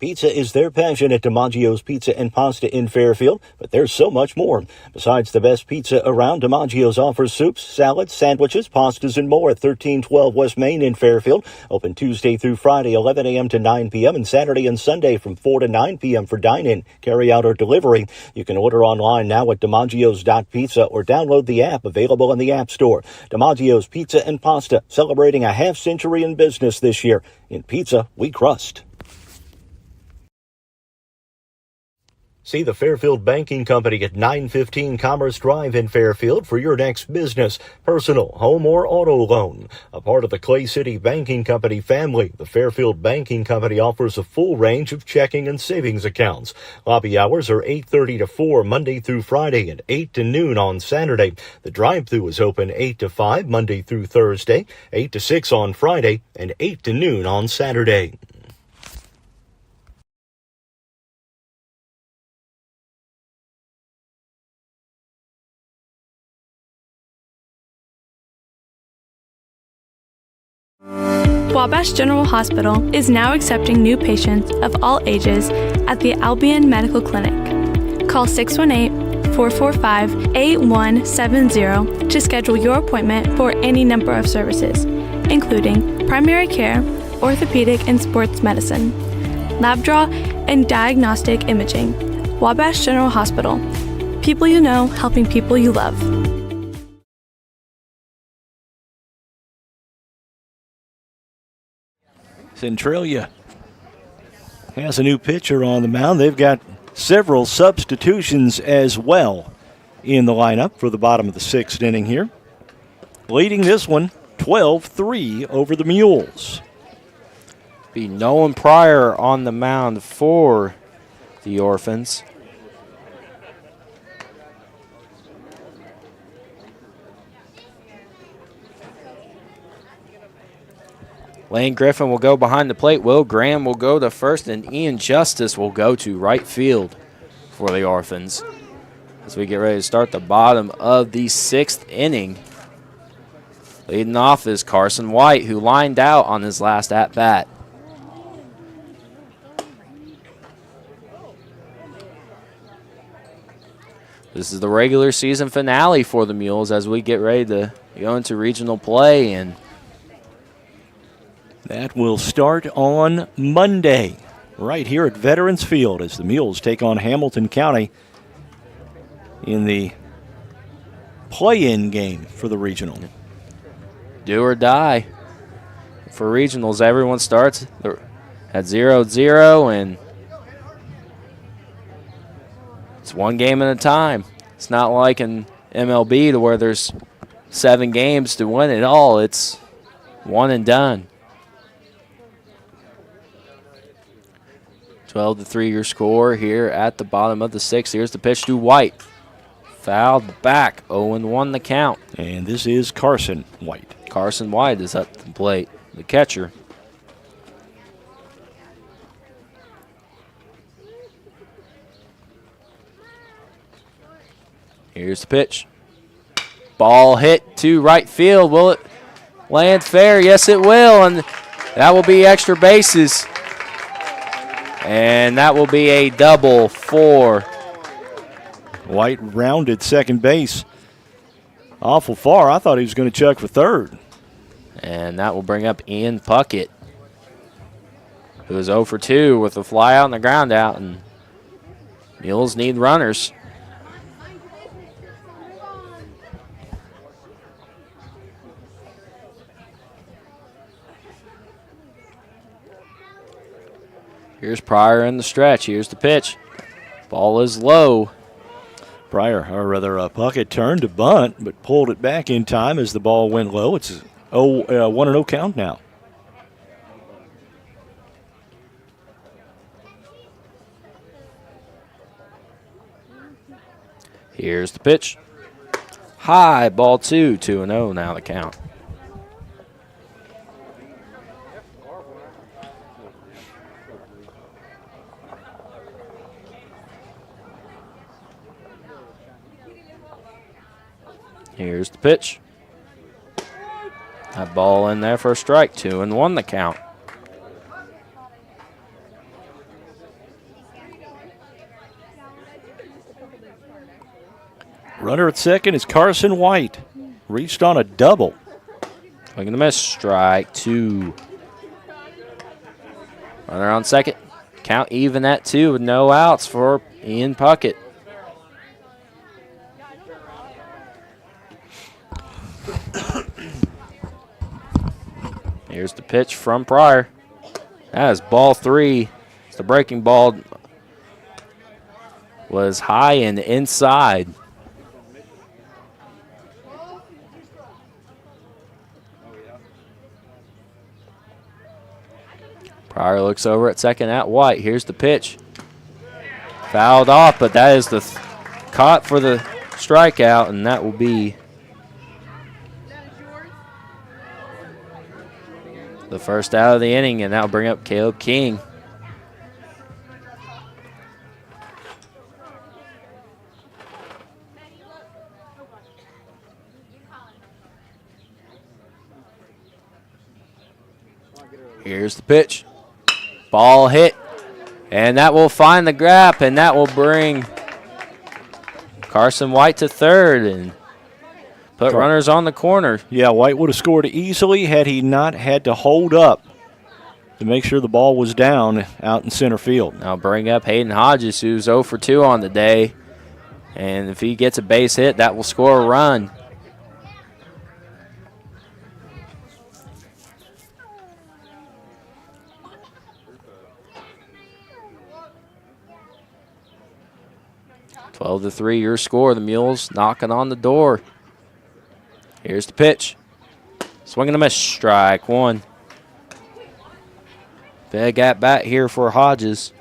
Pizza is their passion at DiMaggio's Pizza and Pasta in Fairfield, but there's so much more. Besides the best pizza around, DiMaggio's offers soups, salads, sandwiches, pastas, and more at 1312 West Main in Fairfield. Open Tuesday through Friday, 11 a.m. to 9 p.m., and Saturday and Sunday from 4 to 9 p.m. for dine-in, carry-out, or delivery. You can order online now at DiMaggio's.pizza or download the app available in the App Store. DiMaggio's Pizza and Pasta, celebrating a half-century in business this year. In pizza, we crust. See the Fairfield Banking Company at 915 Commerce Drive in Fairfield for your next business, personal, home, or auto loan. A part of the Clay City Banking Company family, the Fairfield Banking Company offers a full range of checking and savings accounts. Lobby hours are 8:30 to 4 Monday through Friday and 8 to noon on Saturday. The drive-thru is open 8 to 5 Monday through Thursday, 8 to 6 on Friday, and 8 to noon on Saturday. Wabash General Hospital is now accepting new patients of all ages at the Albion Medical Clinic. Call 618-445-8170 to schedule your appointment for any number of services, including primary care, orthopedic and sports medicine, lab draw, and diagnostic imaging. Wabash General Hospital. People you know, helping people you love. Centralia has a new pitcher on the mound. They've got several substitutions as well in the lineup for the bottom of the sixth inning here. Leading this one 12-3 over the Mules. Be Nolan Pryor on the mound for the Orphans. Lane Griffin will go behind the plate. Will Graham will go to first, and Ian Justice will go to right field for the Orphans. As we get ready to start the bottom of the sixth inning. Leading off is Carson White, who lined out on his last at-bat. This is the regular season finale for the Mules as we get ready to go into regional play, and that will start on Monday right here at Veterans Field as the Mules take on Hamilton County in the play-in game for the regional. Do or die for regionals. Everyone starts at 0-0, and it's one game at a time. It's not like in MLB to where there's 7 games to win it all. It's one and done. 12-3 your score here at the bottom of the sixth. Here's the pitch to White. Fouled back, 0-1 the count. And this is Carson White. Carson White is up to the plate, the catcher. Here's the pitch. Ball hit to right field. Will it land fair? Yes, it will, and that will be extra bases. And that will be a double for White. Rounded second base awful far. I thought he was going to check for third. And that will bring up Ian Puckett, who is 0 for 2 with a fly out and the ground out. And Mules need runners. Here's Pryor in the stretch. Here's the pitch. Ball is low. Pryor, or rather Puckett, turned to bunt, but pulled it back in time as the ball went low. It's a 1-0 count now. Here's the pitch. High, ball 2, 2-0 now the count. Here's the pitch. That ball in there for a strike, 2-1 the count. Runner at second is Carson White. Reached on a double. Swing and a miss, strike 2. Runner on second. Count even at 2 with no outs for Ian Puckett. Here's the pitch from Pryor. That is ball 3. The breaking ball was high and inside. Pryor looks over at second at White. Here's the pitch. Fouled off, but that is the caught for the strikeout, and that will be the first out of the inning, and that will bring up Caleb King. Here's the pitch. Ball hit, and that will find the gap, and that will bring Carson White to third and put runners on the corner. Yeah, White would have scored easily had he not had to hold up to make sure the ball was down out in center field. Now bring up Hayden Hodges, who's 0 for 2 on the day. And if he gets a base hit, that will score a run. Twelve to 3, your score. The Mules knocking on the door. Here's the pitch. Swing and a miss, strike 1. Big at bat here for Hodges.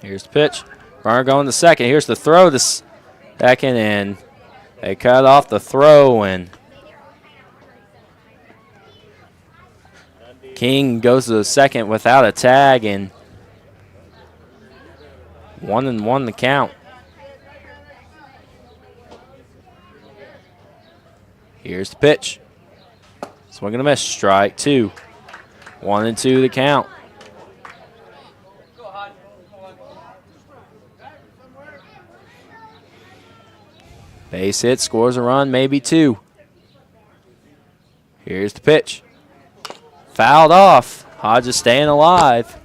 Here's the pitch. Runner going to second. Here's the throw to second, and they cut off the throw, and King goes to the second without a tag, and 1-1 the count. Here's the pitch. Swing and a miss, strike 2. 1-2 the count. Base hit, scores a run, maybe 2. Here's the pitch. Fouled off. Hodges staying alive.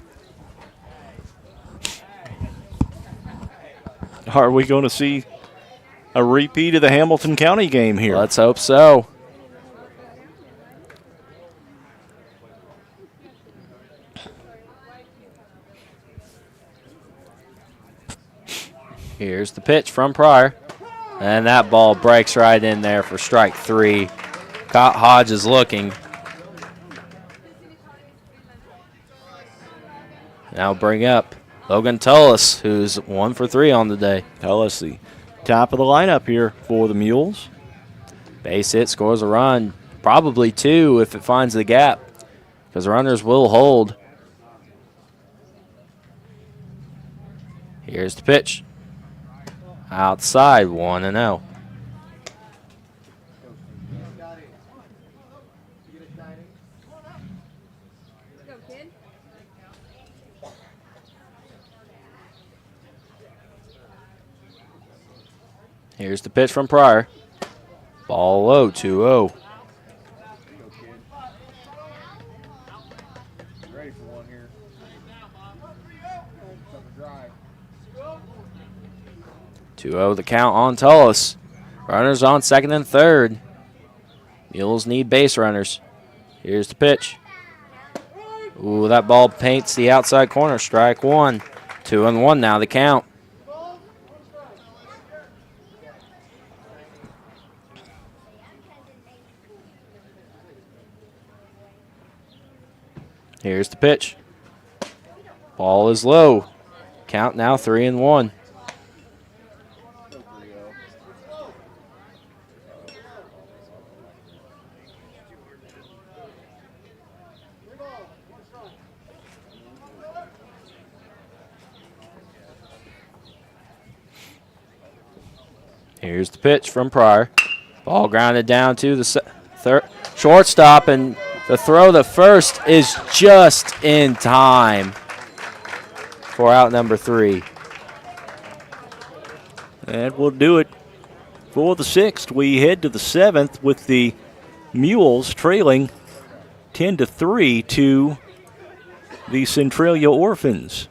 Are we going to see a repeat of the Hamilton County game here? Let's hope so. Here's the pitch from Pryor. And that ball breaks right in there for strike 3. Caught Hodges looking. Now bring up Logan Tullis, who's 1 for 3 on the day. Tullis, the top of the lineup here for the Mules. Base hit, scores a run. Probably 2 if it finds the gap, because runners will hold. Here's the pitch. Outside, 1-0. Here's the pitch from Pryor. Ball low, 2-0. Ready for one here. 2-0 the count on Tullis. Runners on second and third. Mules need base runners. Here's the pitch. Ooh, that ball paints the outside corner. Strike 1. 2-1 now the count. Here's the pitch. Ball is low. Count now 3-1. Here's the pitch from Pryor. Ball grounded down to the third shortstop, and the throw to first is just in time for out number 3. And we'll do it for the 6th. We head to the 7th with the Mules trailing 10-3 to the Centralia Orphans.